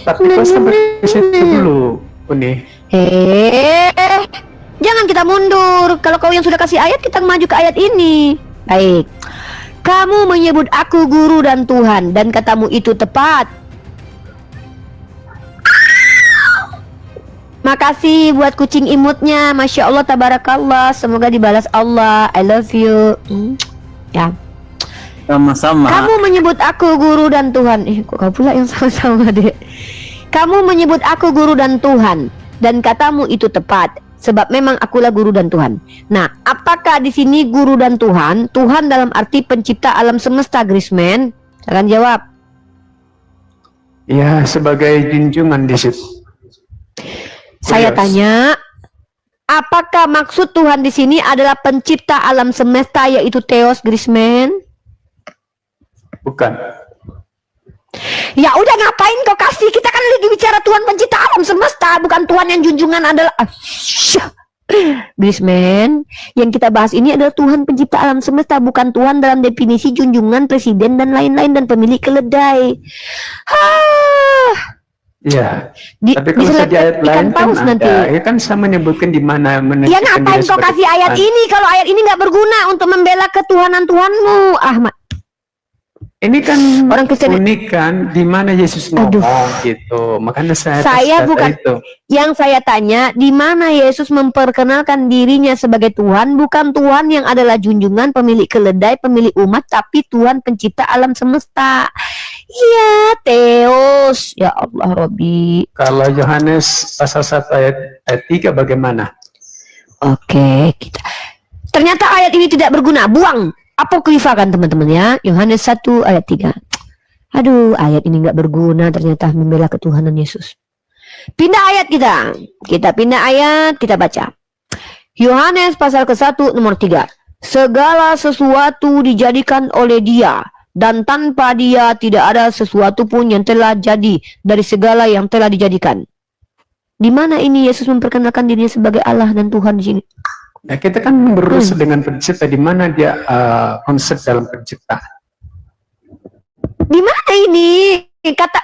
Tapi kok sampai ke situ dulu, Uni? Jangan kita mundur. Kalau kau yang sudah kasih ayat, kita maju ke ayat ini. Baik. Kamu menyebut aku guru dan Tuhan, dan katamu itu tepat. Makasih buat kucing imutnya. Masya Allah, tabarakallah. Semoga dibalas Allah. I love you. Ya. Sama-sama. Kamu menyebut aku guru dan Tuhan. Kok kau pula yang sama-sama deh. Kamu menyebut aku guru dan Tuhan, dan katamu itu tepat, sebab memang akulah guru dan Tuhan. Nah, apakah di sini guru dan Tuhan? Tuhan dalam arti pencipta alam semesta, Grisman? Silakan jawab. Ya, sebagai junjungan di situ. Saya Yes. tanya, apakah maksud Tuhan di sini adalah pencipta alam semesta, yaitu Theos, Grisman? Bukan. Ya udah, ngapain kau kasih? Kita kan lagi bicara Tuhan pencipta alam semesta, bukan Tuhan yang junjungan adalah Grisman. Yang kita bahas ini adalah Tuhan pencipta alam semesta, bukan Tuhan dalam definisi junjungan, presiden dan lain-lain dan pemilik keledai. Ya. Tapi kalau bisa di ayat ikan lain kan paus ada. nanti. Ya kan sama menyebutkan di mana Ya menentukan ngapain dia kau sebagai kasih ayat Tuhan. ini kalau ayat ini nggak berguna untuk membela ketuhanan Tuhanmu, Ahmad? Ini kan Orang Kristen- unik kan, di mana Yesus Aduh. ngomong gitu. Makanya saya Saya kata bukan- itu. Yang saya tanya, di mana Yesus memperkenalkan dirinya sebagai Tuhan, bukan Tuhan yang adalah junjungan, pemilik keledai, pemilik umat, tapi Tuhan pencipta alam semesta. Ya, Theos. Ya Allah, Robi. Kalau Yohanes pasal 1 ayat 3 bagaimana? Oke, kita. Ternyata ayat ini tidak berguna. Buang. Apokrifa kan teman-teman ya. Yohanes 1 ayat 3. Aduh, ayat ini nggak berguna ternyata membela ketuhanan Yesus. Pindah ayat kita. Kita pindah ayat, kita baca. Yohanes pasal ke-1 nomor 3. Segala sesuatu dijadikan oleh Dia, dan tanpa Dia tidak ada sesuatu pun yang telah jadi dari segala yang telah dijadikan. Di mana ini Yesus memperkenalkan dirinya sebagai Allah dan Tuhan di sini? Nah, kita kan berurusan dengan pencipta, di mana dia konsep dalam penciptaan. Di mana ini? Kata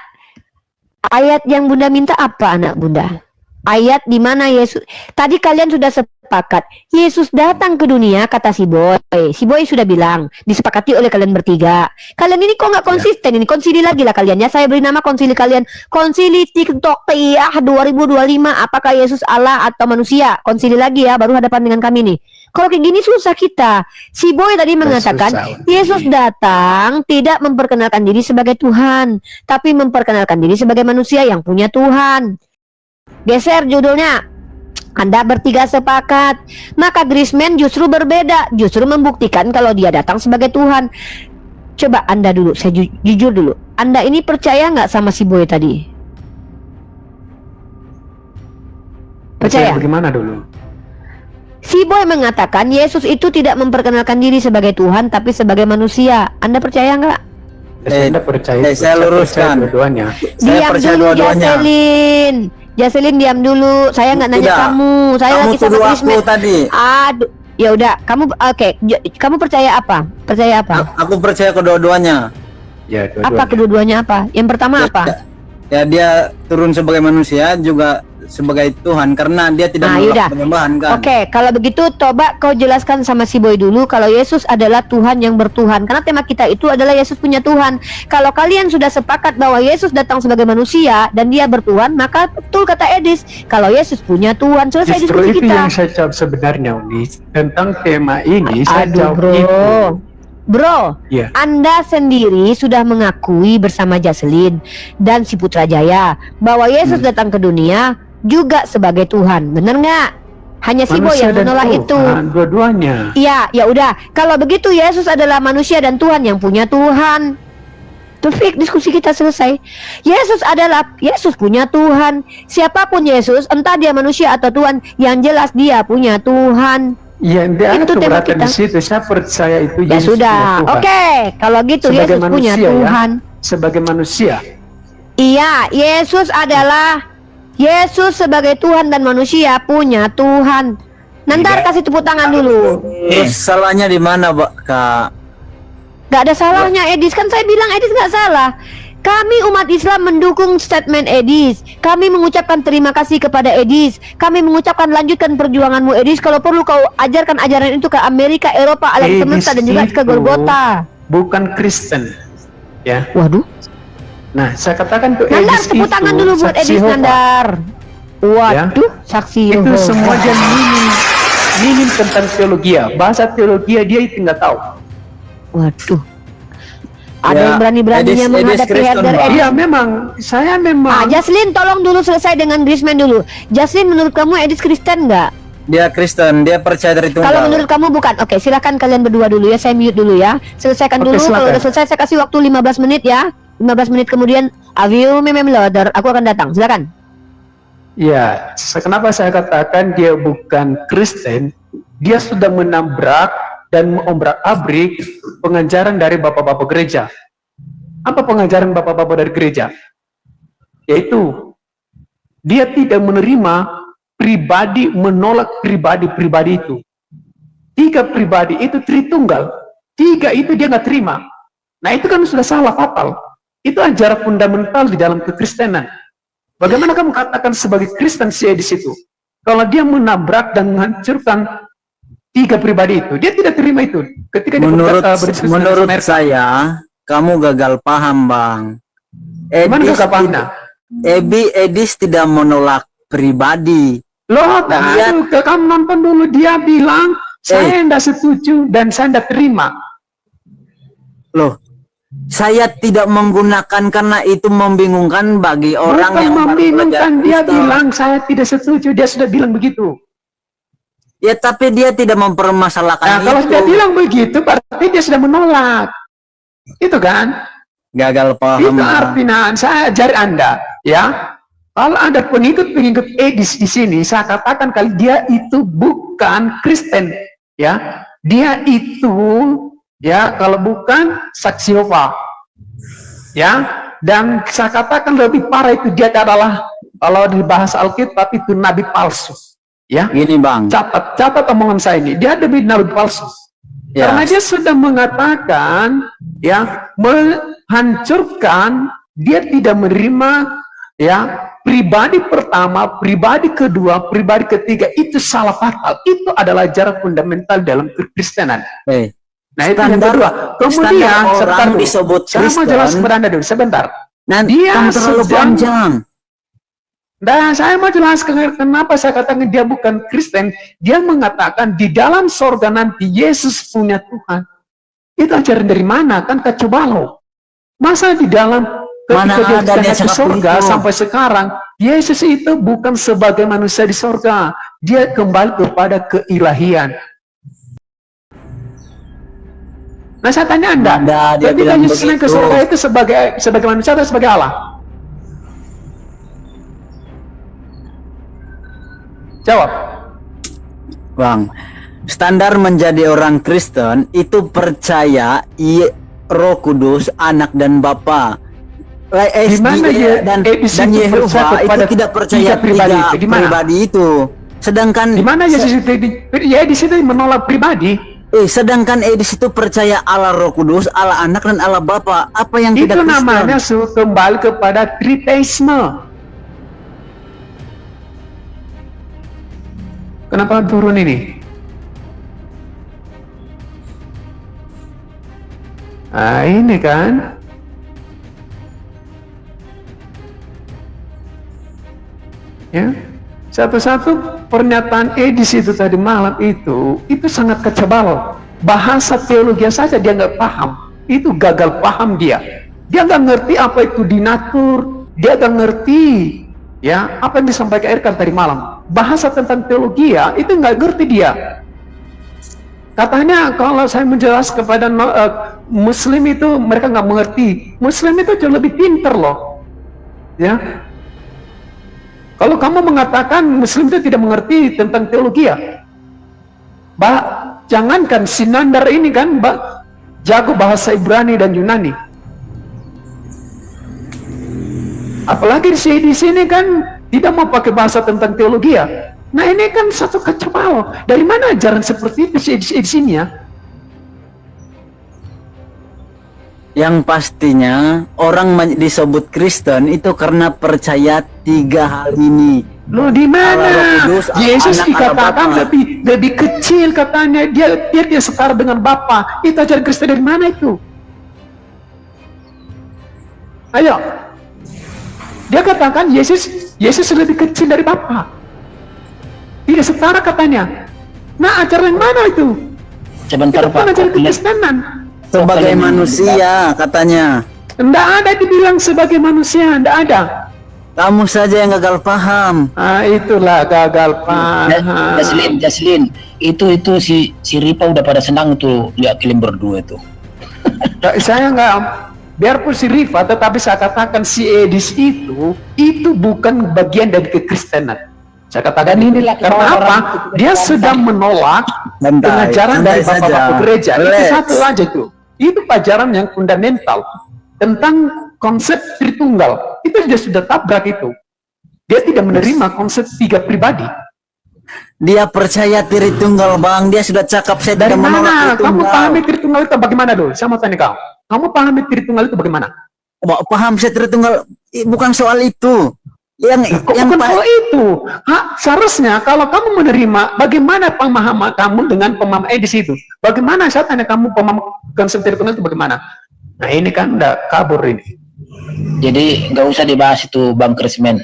ayat yang Bunda minta apa, anak Bunda? Ayat di mana Yesus? Tadi kalian sudah sepakat. Yesus datang ke dunia, kata si Boy. Si Boy sudah bilang, disepakati oleh kalian bertiga. Kalian ini kok nggak konsisten ini? Konsili lagi lah kalian ya. Saya beri nama konsili kalian. Konsili TikTok Tiyah 2025. Apakah Yesus Allah atau manusia? Konsili lagi ya, baru hadapan dengan kami nih. Kalau kayak gini susah kita. Si Boy tadi mengatakan, susah. Yesus datang tidak memperkenalkan diri sebagai Tuhan, tapi memperkenalkan diri sebagai manusia yang punya Tuhan. Geser judulnya. Anda bertiga sepakat. Maka Grisman justru berbeda, justru membuktikan kalau dia datang sebagai Tuhan. Coba Anda dulu, saya jujur dulu. Anda ini percaya nggak sama si Boy tadi? Percaya? bagaimana dulu? Si Boy mengatakan Yesus itu tidak memperkenalkan diri sebagai Tuhan tapi sebagai manusia. Anda percaya nggak? Saya tidak percaya. itu. saya luruskan. percaya dua-duanya. Saya Diam percaya dulu, dua-duanya. Jaselin. Jaselin diam dulu. Saya nggak nanya Tidak. kamu. Saya Kamu lagi sama tuduh aku Krismen. tadi. Aduh, ya udah. Kamu oke. Kamu percaya apa? Percaya apa? Aku percaya kedua-duanya. Ya, Apa dua-duanya. keduanya apa? Yang pertama apa? Ya dia turun sebagai manusia juga sebagai Tuhan karena dia tidak Nah, menolak yaudah. penyembahan kan. Oke, kalau begitu coba kau jelaskan sama si Boy dulu kalau Yesus adalah Tuhan yang bertuhan. Karena tema kita itu adalah Yesus punya Tuhan. Kalau kalian sudah sepakat bahwa Yesus datang sebagai manusia dan dia bertuhan, maka betul kata Edis, kalau Yesus punya Tuhan. Selesai Justru diskusi itu kita. yang saya jawab sebenarnya, Uni. Tentang tema ini, saya Aduh, jawab bro. itu. Bro, Iya. Anda sendiri sudah mengakui bersama Jaselin dan si Putra Jaya bahwa Yesus datang ke dunia juga sebagai Tuhan. Bener nggak? Hanya si Boy Manusia yang dan menolak itu. Tuhan, dua-duanya. Iya, ya udah. Kalau begitu Yesus adalah manusia dan Tuhan yang punya Tuhan. Tufik, diskusi kita selesai. Yesus punya Tuhan. Siapapun Yesus, entah dia manusia atau Tuhan, yang jelas dia punya Tuhan. Ya, dia ada Itu tema keberatan kita. di situ. Saya percaya itu Ya Yesus sudah. punya Tuhan. Oke, kalau gitu Sebagai Yesus punya manusia, ya. Tuhan. Sebagai manusia. Iya, Yesus sebagai Tuhan dan manusia punya Tuhan. Nanti kasih tepuk tangan dulu. Terus salahnya di mana, Kak? Gak ada salahnya Edis, kan saya bilang Edis gak salah. Kami umat Islam mendukung statement Edis. Kami mengucapkan terima kasih kepada Edis. Kami mengucapkan lanjutkan perjuanganmu Edis. Kalau perlu kau ajarkan ajaran itu ke Amerika, Eropa, alam Edis semesta dan juga ke itu Golgota. Bukan Kristen. Ya. Waduh. Nah, saya katakan tuh Nandar, Edis tepuk itu tangan dulu buat saksi Edis Yehova. Nandar. Waduh, saksi Itu Yehova. semua dia minim tentang teologi. Bahasa teologi dia itu nggak tahu. Waduh. Ada Ya, yang berani-beraninya Edis menghadapi Kristen, herder Bang. Edis. Iya memang, saya memang. Jaslyn, tolong dulu selesai dengan Grisman dulu. Jaslyn, menurut kamu Edis Kristen nggak? Dia Kristen, dia percaya dari Tunggal. Kalau menurut kamu bukan. Oke, silakan kalian berdua dulu ya. Saya mute dulu ya. Selesaikan Oke, dulu. Kalau silakan. udah selesai saya kasih waktu 15 menit ya. 15 menit kemudian Aviu memem loader. Aku akan datang. Silakan. Ya, kenapa saya katakan dia bukan Kristen? Dia sudah menabrak dan mengobrak-abrik pengajaran dari bapak-bapak gereja. Apa pengajaran bapak-bapak dari gereja? Yaitu dia tidak menerima pribadi, menolak pribadi-pribadi itu. 3 pribadi itu Tritunggal. 3 itu dia nggak terima. Nah itu kan sudah salah fatal. Itu ajaran fundamental di dalam kekristenan. Bagaimana kamu katakan sebagai Kristen sih di situ? Kalau dia menabrak dan menghancurkan 3 pribadi itu, dia tidak terima itu. Ketika dia berdiskusi dengan menurut Amerika. saya kamu gagal paham, Bang. Gimana gagal pahamnya? Edis tidak menolak pribadi. Loh, Dia- aduh, kamu nonton dulu, dia bilang saya tidak setuju dan saya tidak terima. Loh, saya tidak menggunakan karena itu membingungkan bagi orang Bukan yang baru membingungkan, belajar dia Kristen. bilang saya tidak setuju, dia sudah bilang begitu. Ya, tapi dia tidak mempermasalahkan Nah, kalau itu. dia bilang begitu, berarti dia sudah menolak. Itu kan? Gagal paham. Itu Bang. artinya saya ajari Anda, ya. Kalau ada pengikut-pengikut Edis di sini, saya katakan kali dia itu bukan Kristen, ya. Dia itu, ya, kalau bukan saksi Yehova, ya. Dan saya katakan lebih parah itu dia adalah kalau di bahasa Alkitab itu nabi palsu, ya. Gini, Bang. Catat omongan saya ini, dia lebih nabi palsu. Ya. Karena dia sudah mengatakan, ya, menghancurkan, dia tidak menerima, ya, pribadi pertama, pribadi kedua, pribadi ketiga, itu salah fatal. Itu adalah ajaran fundamental dalam kekristenan. Nah, itu yang kedua. Kemudian, standar sebentar orang dulu. disebut Saya mau Kristen. jelas kepada Anda dulu, sebentar. Nanti Dia kamu terlalu sedang- panjang. Dan saya mau jelaskan kenapa saya katakan dia bukan Kristen. Dia mengatakan di dalam sorga nanti Yesus punya Tuhan. Itu ajaran dari mana? Kan kacau balau. Masa di dalam Mana ketika ada dia di seperti sorga itu? sampai sekarang, Yesus itu bukan sebagai manusia di sorga. Dia kembali kepada keilahian. Nah, saya tanya Anda, Ada, dia ketika bilang Yesus naik ke begitu. sorga itu sebagai manusia atau sebagai Allah? Jawab. Bang, standar menjadi orang Kristen itu percaya Roh Kudus, Anak dan Bapa. Di mana dan Yesus dan itu Yehova percaya itu kepada tidak percaya tiga pribadi itu? Di mana? pribadi itu. Sedangkan Di mana Yesus itu? Ya di situ menolak pribadi. sedangkan Edis itu percaya Allah Roh Kudus, Allah Anak dan Allah Bapa. Apa yang Itu tidak Kristen? namanya kembali kepada triteisme. Kenapa turun ini? Nah ini kan. Ya, satu-satu pernyataan Edis itu tadi malam itu sangat kecebal. Bahasa teologi saja dia nggak paham, itu gagal paham dia. Dia nggak ngerti apa itu dinatur, dia nggak ngerti ya apa yang disampaikan Erkan tadi malam. Bahasa tentang teologi ya itu nggak ngerti dia. Katanya kalau saya menjelaskan kepada Muslim itu mereka nggak mengerti. Muslim itu jauh lebih pintar loh, ya. Kalau kamu mengatakan Muslim itu tidak mengerti tentang teologi ya, jangankan Sinandar ini kan jago bahasa Ibrani dan Yunani. Apalagi di sini kan tidak mau pakai bahasa tentang teologi ya. Nah ini kan satu kacau. Dari mana ajaran seperti itu di sini ya? Yang pastinya orang disebut Kristen itu karena percaya 3 hal ini. Loh di mana? Allah Roh Kudus, Yesus Anak, dikatakan Allah Bapa. lebih kecil katanya, dia setara dengan Bapa. Itu ajaran Kristen dari mana itu? Ayo. Dia katakan Yesus lebih kecil dari Bapa. Tidak setara katanya. Nah, ajaran mana itu? Sebentar Itu bukan Pak. ajaran kekristenan. Sebagai manusia katanya. Tidak ada dibilang sebagai manusia, tidak ada. Kamu saja yang gagal paham. Ah, itulah gagal paham. Jaslin, itu si Ripa udah pada senang tuh lihat kalian berdua tuh. Saya nggak, biarpun si Rifa, tetapi saya katakan si Edis itu bukan bagian dari kekristenan. Saya katakan inilah karena apa? Dia sudah menolak pengajaran dari bapak-bapak gereja. Itu satu aja tuh. Itu pelajaran yang fundamental tentang konsep Tritunggal. Itu sudah tabrak itu. Dia tidak menerima konsep 3 pribadi. Dia percaya Tritunggal, Bang. Dia sudah cakap saya Dari tidak menolak mana? Kamu Tritunggal. pahami Tritunggal itu bagaimana dulu? Saya mau tanya kau. Kamu pahami Tritunggal itu bagaimana? Paham saya Tritunggal. Bukan soal itu. Yang Bukan soal itu. Seharusnya kalau kamu menerima, bagaimana pemahaman kamu dengan pemahaman Edis itu? Bagaimana saya tanya kamu pemahaman konsep Tritunggal itu bagaimana? Nah ini kan udah kabur ini. Jadi nggak usah dibahas itu Bang Krismen.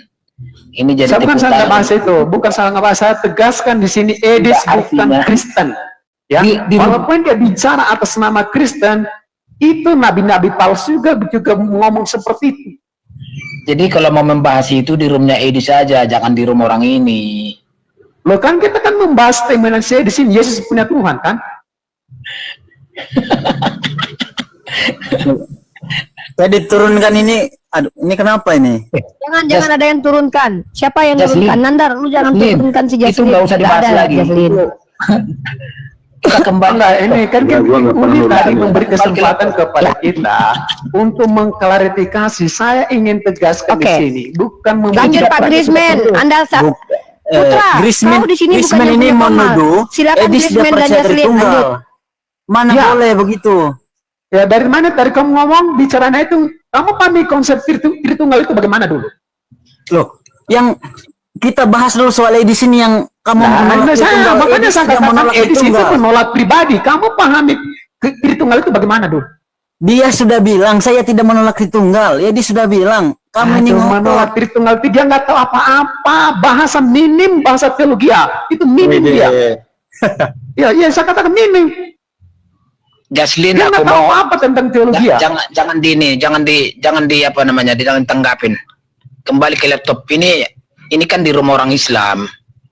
Ini jadi Saya bukan tepuk salah tangan. bahasa itu, bukan salah ngebahas. Saya tegaskan di sini Edis bukan artinya- Kristen. Ya, walaupun dia bicara atas nama Kristen, itu nabi-nabi palsu juga ngomong seperti itu. Jadi kalau mau membahas itu di roomnya Edi saja, jangan di room orang ini. Loh kan kita kan membahas tema saya di sini, Yesus punya Tuhan kan? saya diturunkan ini. Aduh, ini kenapa ini? Jangan ada yang turunkan. Siapa yang Jaslin. turunkan? Nandar, lu jangan Jaslin. turunkan si Itu Jaslin. nggak usah Tidak dibahas ada, lagi. Jaslin. Kita kembali. Enggak, ini kan Ya, gua nggak Uli perlu tadi lagi. memberi kesempatan kepada kita untuk mengklarifikasi. Saya ingin tegaskan di Oke. sini, bukan Lanjut Pak Grisman. Anda Putra, Grisman, kau di sini Grisman bukannya ini punya paham. menuduh Silakan Edis dia Grisman dan percaya Jaslin. Tritunggal. Lanjut. Mana Ya. boleh begitu? Ya dari mana tadi kamu ngomong bicaranya itu? Kamu pahami konsep Tritunggal itu bagaimana dulu? Loh, yang kita bahas dulu soal Edis ini yang kamu Nah, menolak Tritunggal. makanya Edis saya tidak katakan menolak Edis itu Tritunggal. menolak pribadi. Kamu pahami Tritunggal itu bagaimana dulu? Dia sudah bilang saya tidak menolak Tritunggal. Edis sudah bilang kamu ini Aduh, ngotot. menolak Tritunggal itu dia nggak tahu apa-apa. Bahasa minim, bahasa teologi ya. Itu minim dia. Ya, saya katakan minim. Jaslin, Dia aku nggak tahu mau apa tentang teologi ya. jangan di apa namanya, jangan tanggapin. Kembali ke laptop ini kan di room orang Islam.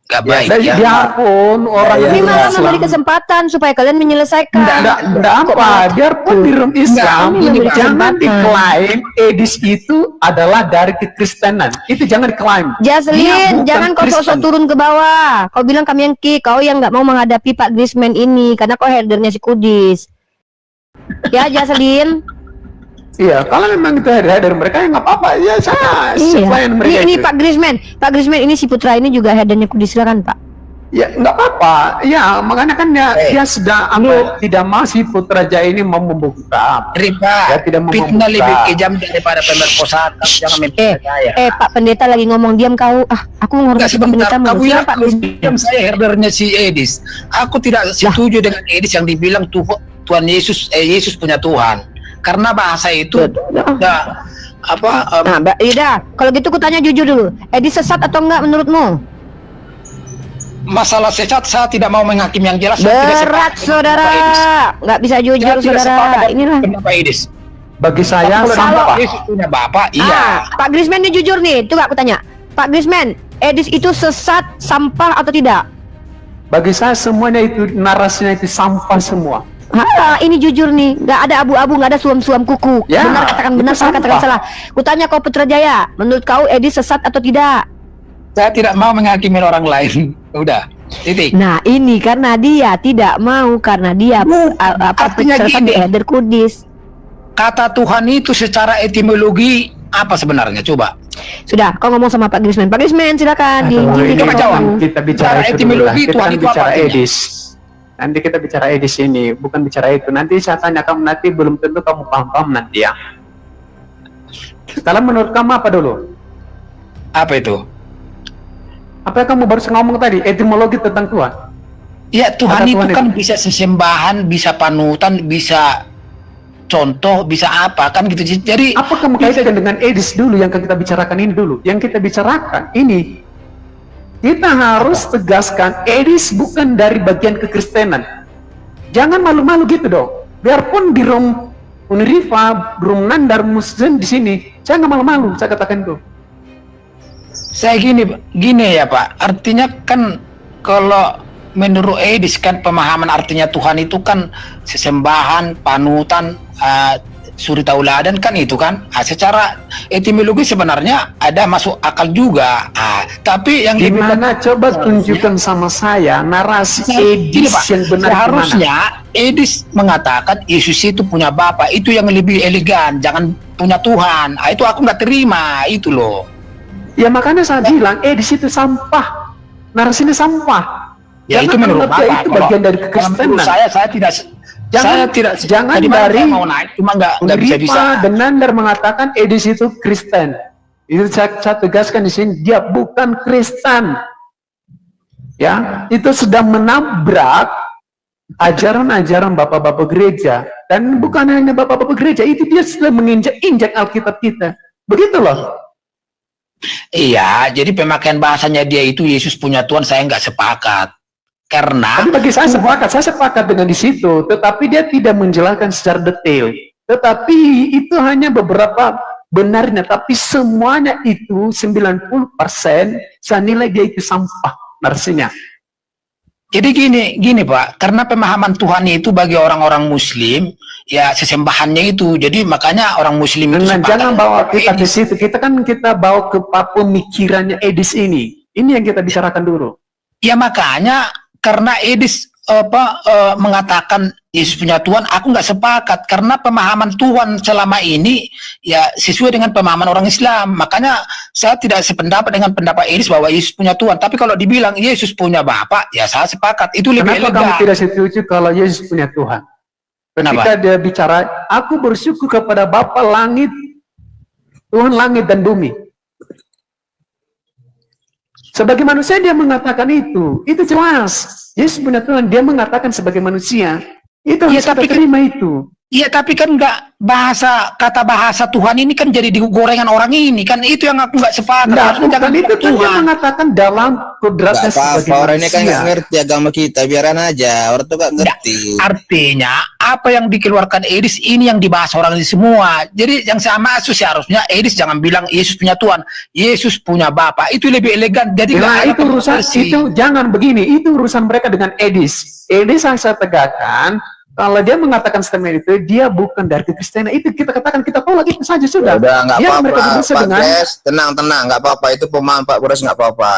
Gak baik Dan ya. biarpun orang Ya, Ini ya, malah Islam, memberi kesempatan supaya kalian menyelesaikan. Enggak apa, biarpun di dalam Islam ini memberi jangan kesempatan. diklaim Edis itu adalah dari kekristenan. Itu jangan diklaim. Dia Jaslin, bukan jangan kau sok-sok Kristen. turun ke bawah. Kau bilang kami yang kick, kau yang nggak mau menghadapi Pak Griezmann ini karena kau herdernya si Kudis. Ya, Jaslin. Iya, kalau memang itu dari mereka ya nggak apa-apa. Ya saya selain mereka Ini itu. Pak Griezmann ini si Putra ini juga herdernya Kudis, silakan Pak. Ya nggak apa-apa. Ya makanya kan ya, dia sudah tidak masih Putrajaya ini mau membuka. Rifa, Ya, tidak mau fitnah membuka. lebih kejam daripada pemerkosaan. Kamu jangan mempercaya. Pak Pendeta lagi ngomong, diam kau. Aku Enggak menghormati Pak Pendeta. sebentar, kamu yang Pak diam, saya herdernya si Edis. Aku tidak setuju dengan Edis yang dibilang Tuhan Yesus, Yesus punya Tuhan. Karena bahasa itu udah apa? Nah, Ida, kalau gitu ku tanya jujur dulu. Edis sesat atau enggak menurutmu? Masalah sesat saya tidak mau menghakimi yang jelas. Saya tidak Berat, sepakat dengan saudara. pendapat Edis. Nggak bisa Saya jujur, tidak sepakat saudara. dengan Inilah. pendapat Edis. Bagi saya Kalau sampah. Yesus punya bapak, iya. Pak Griezmann ini jujur nih. Coba aku tanya. Pak Griezmann, Edis itu sesat, sampah atau tidak? Bagi saya semuanya itu narasinya itu sampah semua. Ini jujur nih, nggak ada abu-abu, nggak ada suam-suam kuku. Ya, Benar katakan benar, itu salah katakan sampah. salah. Kutanya kau Putrajaya, menurut kau Edis sesat atau tidak? Saya tidak mau menghakimi orang lain. Udah, titik. Nah ini karena dia tidak mau, karena dia artinya sesat gini. di herder Kudis. Kata Tuhan itu secara etimologi apa sebenarnya? Coba. Sudah, kau ngomong sama Pak Griezmann. Pak Griezmann silakan. Kalau ini coba jawab. kan kita bicara Secara itu dulu lah. etimologi Kita Tuhan kan itu apa bicara artinya? Edis. Nanti kita bicara Edis ini, bukan bicara itu. Nanti saya tanya kamu, nanti belum tentu kamu paham nanti ya. Kalau menurut kamu apa dulu? Apa itu? Apa yang kamu baru ngomong tadi? Etimologi tentang Tuhan. Ya Tuhan Kata itu Tuhan kan bisa sesembahan, bisa panutan, bisa contoh, bisa apa kan gitu. Jadi Apa kamu kaitkan dengan Edis dulu yang kita bicarakan ini dulu? Yang kita bicarakan ini, kita harus tegaskan Edis bukan dari bagian kekristenan. Jangan malu-malu gitu dong. Biarpun di Rom Uniriva, Rom Nandar, Muslim di sini, saya nggak malu-malu. Saya katakan itu. saya gini ya Pak. Artinya kan kalau menurut Edis kan pemahaman artinya Tuhan itu kan sesembahan, panutan, suri tauladan kan itu kan. Secara etimologi sebenarnya ada masuk akal juga. Tapi yang lebih Gimana coba tunjukkan sama saya narasi Gini, Edis Pak, yang benar seharusnya Edis mengatakan Yesus itu punya Bapa, itu yang lebih elegan, jangan punya Tuhan. Itu aku nggak terima, itu loh. Ya makanya saya bilang Edis itu sampah. Narasinya sampah. Ya itu menurut anggap dia Bapak. itu bagian dari Kalau kekristenan. menurut saya tidak. Jangan tadi malam dari saya mau naik, cuma nggak bisa. Uniriva dan Nandar mengatakan Edis itu Kristen. Itu saya tegaskan di sini, dia bukan Kristen. Ya, itu sedang menabrak ajaran-ajaran bapak-bapak gereja. Dan bukan hanya bapak-bapak gereja, itu dia sudah menginjak-injak Alkitab kita. Begitu loh. Iya, jadi pemakaian bahasanya dia itu Yesus punya Tuhan, saya nggak sepakat. Karena Tapi bagi saya sepakat dengan di situ, tetapi dia tidak menjelaskan secara detail. Tetapi itu hanya beberapa benarnya, tapi semuanya itu 90% saya nilai dia itu sampah narasinya. jadi gini Pak, karena pemahaman Tuhan itu bagi orang-orang Muslim, ya sesembahannya itu. Jadi makanya orang Muslim itu Dengan sepakat jangan bawa dengan kita ke Edis. situ, kita bawa ke pemikirannya Edis ini. Ini yang kita bicarakan dulu. Ya makanya karena Edis mengatakan Yesus punya Tuhan, aku nggak sepakat karena pemahaman Tuhan selama ini ya sesuai dengan pemahaman orang Islam. Makanya saya tidak sependapat dengan pendapat Edis bahwa Yesus punya Tuhan. Tapi kalau dibilang Yesus punya Bapa, ya saya sepakat. Itu lebih Kenapa kamu elegan. tidak setuju kalau Yesus punya Tuhan? Ketika dia bicara, aku bersyukur kepada Bapa langit, Tuhan langit dan bumi. Sebagai manusia dia mengatakan itu jelas. Yesus punya Tuhan, dia mengatakan sebagai manusia. Itu Ya, harus kita tapi terima itu. Iya, tapi kan kata bahasa Tuhan ini kan jadi digorengan orang ini kan, itu yang aku nggak sepakat. Nah, Harusnya bukan itu kan dia mengatakan dalam kodratnya Gak sebagai apa-apa, orang ini kan manusia. nggak ngerti agama kita, biaran aja. Orang tuh nggak ngerti. Artinya apa yang dikeluarkan Edis ini yang dibahas orang ini semua. Jadi yang sama seharusnya Edis jangan bilang Yesus punya Tuhan, Yesus punya Bapa. Itu lebih elegan. Jadi Nah, nggak ada itu urusan kontroversi. itu jangan begini, itu urusan mereka dengan Edis. Edis yang saya tegakkan, kalau dia mengatakan statement itu, dia bukan dari kekristenan. Itu kita katakan, kita tolak itu saja sudah. Udah nggak Dia apa-apa, mereka berusaha Pak dengan Bres, tenang, nggak apa-apa. Itu pemahaman Pak Bres, nggak apa-apa.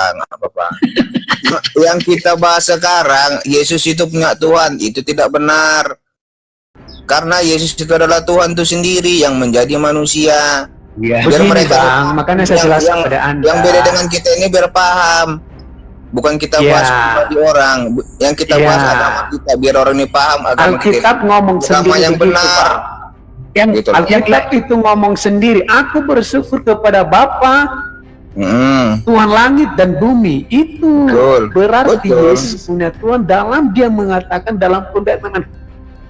Yang kita bahas sekarang, Yesus itu punya Tuhan, itu tidak benar. Karena Yesus itu adalah Tuhan itu sendiri yang menjadi manusia. Iya. Biar begini, mereka Bang, makanya saya jelaskan pada Anda. yang beda dengan kita ini biar paham. Bukan kita Ya. bahas pribadi orang, yang kita Ya. bahas agama kita, biar orang ini paham agama Alkitab ngomong Agama sendiri yang begitu, benar. Pak. Yang Gitu loh. Alkitab itu ngomong sendiri, aku bersyukur kepada Bapa, Tuhan langit dan bumi. Itu Betul. berarti Betul. Yesus punya Tuhan dalam dia mengatakan dalam konteks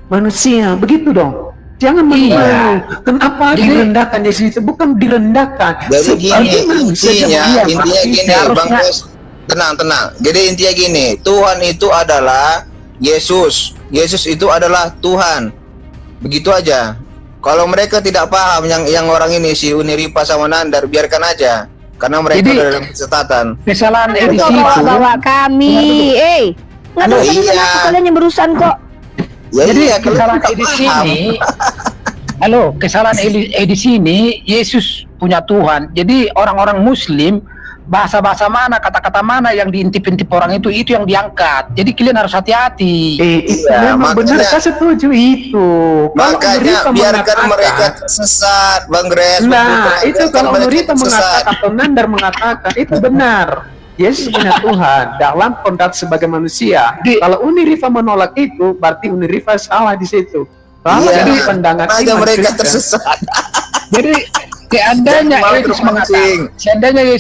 manusia. Begitu dong. Jangan Iya. menurut. Kenapa direndahkan Yesus itu? Bukan direndahkan. Jadi gini, intinya gini, seharusnya- Bang Bres, tenang. Jadi intinya gini, Tuhan itu adalah Yesus. Yesus itu adalah Tuhan. Begitu aja. Kalau mereka tidak paham, yang orang ini si Uniripa sama Nandar, biarkan aja. Karena mereka Jadi- ada dalam kesesatan. kesalahan Edis Itu itu. bawa kami. Nggak tahu Iya. kenapa kalian yang berurusan kok. Ya, Jadi iya, kalau kesalahan tidak Edis paham. ini, kesalahan Edis ini, Yesus punya Tuhan. Jadi orang-orang Muslim bahasa-bahasa mana, kata-kata mana yang diintip-intip orang itu yang diangkat. Jadi kalian harus hati-hati. Itu Iya, memang benar, makanya- saya setuju itu. Kalau Makanya Uniripa biarkan mengatakan- mereka tersesat, Bang Gres. Nah, Betul, itu biarkan kalau mereka Uniripa tersesat. mengatakan atau Nandar mengatakan itu benar. Yesus punya Tuhan dalam konteks sebagai manusia. Kalau Unirifa menolak itu, berarti Unirifa salah di situ. Kalau Iya, dari pandangan aja iman mereka Kristen, tersesat. Jadi seandainya Jangan Yesus mancing.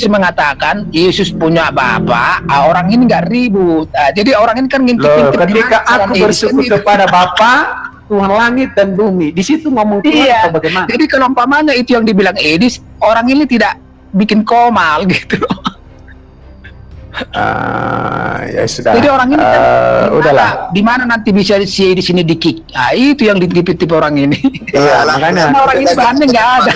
mengatakan Yesus punya Bapa, orang ini nggak ribut. Jadi orang ini kan loh, ngintip-ngintip ketika kesalahan aku Edis bersyukur ini. kepada Bapa, Tuhan langit dan bumi, di situ ngomong Tuhan Iya. atau bagaimana? Jadi kalau umpamanya itu yang dibilang Edis, orang ini tidak bikin komal gitu. Ya sudah. Jadi orang ini kan udahlah. di mana nanti bisa si di sini di-kick. Nah, itu yang ditip-tip orang ini. Iya, makanya. Karena orang ini bahannya nggak ada.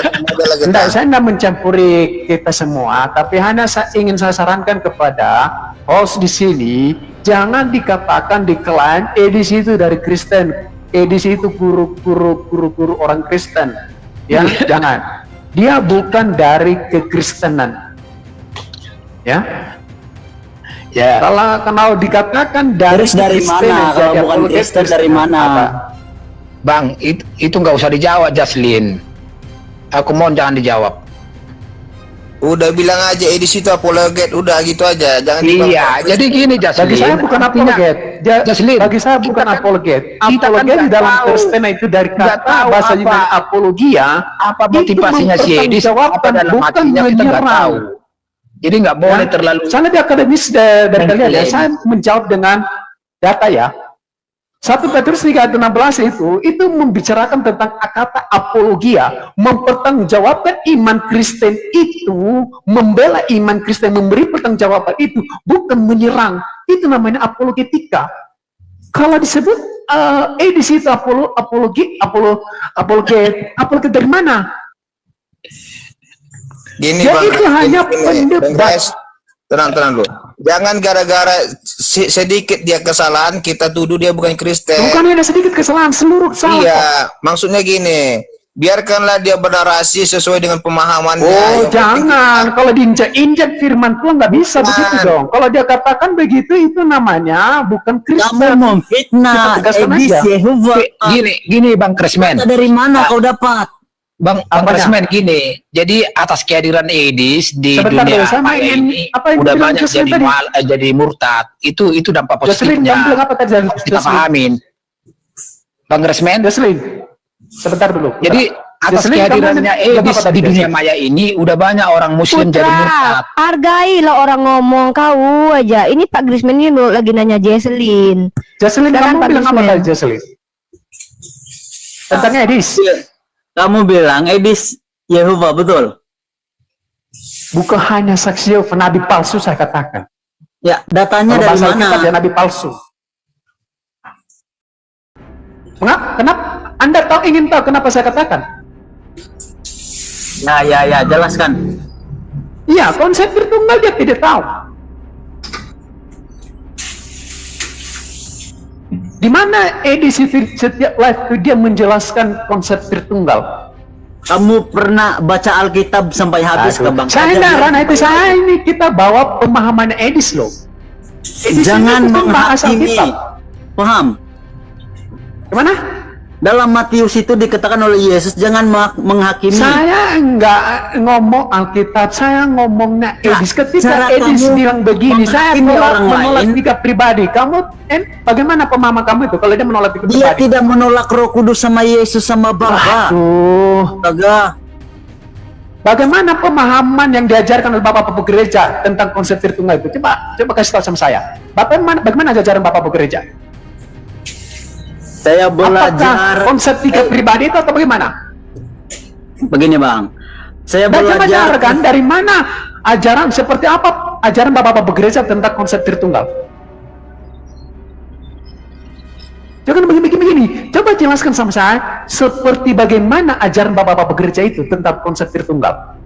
Enggak, saya enggak mencampuri kita semua, tapi hanya ingin saya sarankan kepada host di sini, jangan dikatakan diklaim Edis itu dari Kristen, Edis itu guru orang Kristen, ya jangan. Dia bukan dari kekristenan, ya. Ya. Kalau dikatakan dari Terus dari kekristenan, mana? Kalau jadi bukan apologet Kristen dari mana? apa? Bang, itu nggak usah dijawab, Jaslin. Aku mohon jangan dijawab. Udah bilang aja Edis itu apologet, udah gitu aja. Jangan Iya, dibangga. jadi gini Jaslin. Bagi saya bukan Artinya- apologet. Jaslin, Bagi saya bukan kita kan- apologet. kita kan Apologet di nggak dalam tahu. Kristen itu dari Nggak kata tahu bahasa apa- Yunani apologia. apa motivasinya si Edis, apa dalam bukan hatinya kita nggak menyerang. tahu. Jadi nggak boleh Ya, terlalu. Sana di akademis dari kalian ya. mengklaim. Saya menjawab dengan data ya. 1 Petrus 3 ayat 16 itu membicarakan tentang kata apologia, mempertanggungjawabkan iman Kristen itu, membela iman Kristen, memberi pertanggungjawaban itu, bukan menyerang. Itu namanya apologetika. Kalau disebut Edis itu apologet dari mana? Gini Ya, Bang, itu hanya gini, pendebat. Bang Gres, tenang dulu. Jangan gara-gara sedikit dia kesalahan kita tuduh dia bukan Kristen. Bukan hanya sedikit kesalahan, seluruh kesalahan. Iya, maksudnya gini, biarkanlah dia bernarasi sesuai dengan pemahamannya. Oh, Yang penting- jangan. Kalau diinjak-injak firman Tuhan nggak bisa Bukan. begitu dong. Kalau dia katakan begitu, itu namanya bukan Kamu Kristen. memfitnah Kita tegaskan Edis aja. Yehova. Gini Bang Kresmen. Dari mana kau dapat? Bang Apanya? Kresmen gini. Jadi atas kehadiran Edis di Sebentar dunia dulu, saya maya ingin- ini apa yang udah dibilang banyak Jocelyn tadi? jadi murtad. Itu dampak Jocelyn, positifnya. kamu bilang apa tadi? Harus kita pahamin. Bang Kresmen. Jocelyn, sebentar dulu. Jadi atas Jocelyn, kehadirannya kamu bilang Edis apa tadi, di dunia Jocelyn? maya ini udah banyak orang Muslim jadi Putra, murtad. hargailah orang ngomong kau aja. Ini Pak Grisman ini lagi nanya Jesselyn. Jocelyn, Silakan, kamu Pak bilang apa Grisman. tadi, Jocelyn? Tentang Edis. Kamu bilang Edis Yehova, betul? Bukan hanya saksi Yehova, nabi palsu saya katakan. Ya, datanya Kalau dari bahasa mana? Alkitab ya nabi palsu. Kenapa? Anda ingin tahu kenapa saya katakan? Ya, jelaskan. Iya, konsep Tritunggal dia tidak tahu. Di mana Edis itu setiap live itu dia menjelaskan konsep Tritunggal. Kamu pernah baca Alkitab sampai habis ke Bang? Saya enggak, Rana, itu saya ini kita bawa pemahaman Edis loh. Edis Jangan ini bukan bahasa menghakimi. Alkitab. Paham? Gimana? Dalam Matius itu dikatakan oleh Yesus jangan menghakimi. Saya enggak ngomong Alkitab, saya ngomongnya Edis. Ketika cara Edis kamu bilang begini, saya menghakimi orang menolak lain. tiga pribadi. Kamu, bagaimana pemahaman kamu itu kalau dia menolak tiga Dia pribadi? tidak menolak Roh Kudus sama Yesus sama Bapa. Aduh. Astaga. Bagaimana pemahaman yang diajarkan oleh Bapak-Bapak gereja tentang konsep Tritunggal itu? Coba kasih tahu sama saya. Bagaimana ajaran Bapak-Bapak gereja? Saya Apakah belajar konsep tiga pribadi itu atau bagaimana? begini Bang. Saya Baca belajar kan dari mana ajaran seperti apa ajaran Bapak-Bapak gereja tentang konsep Tritunggal? Jangan begini. Coba jelaskan sama saya seperti bagaimana ajaran Bapak-Bapak gereja itu tentang konsep Tritunggal.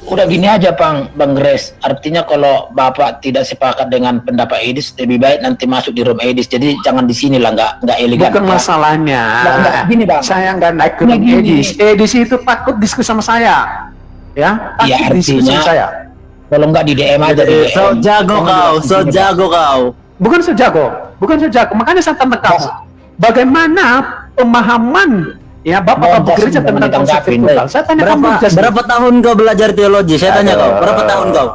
Udah gini aja Bang Grace, artinya kalau Bapak tidak sepakat dengan pendapat Edis, lebih baik nanti masuk di room Edis. Jadi jangan di sini lah, nggak elegan. Bukan masalahnya. Nggak, gini, Bang. Saya nggak naik ke Nggak, gini. Edis. Edis itu takut diskusi sama saya. Ya, Iya, takut diskusi artinya sama saya. kalau nggak di DM aja di DM. so jago kau, so jago kau. Bukan sejago. Makanya saya tantang kamu. Bagaimana pemahaman ya Bapak-Bapak gereja tentang konsep Tritunggal? Saya tanya kamu, Justin. Berapa tahun kau belajar teologi? Saya tanya kau, berapa tahun kau?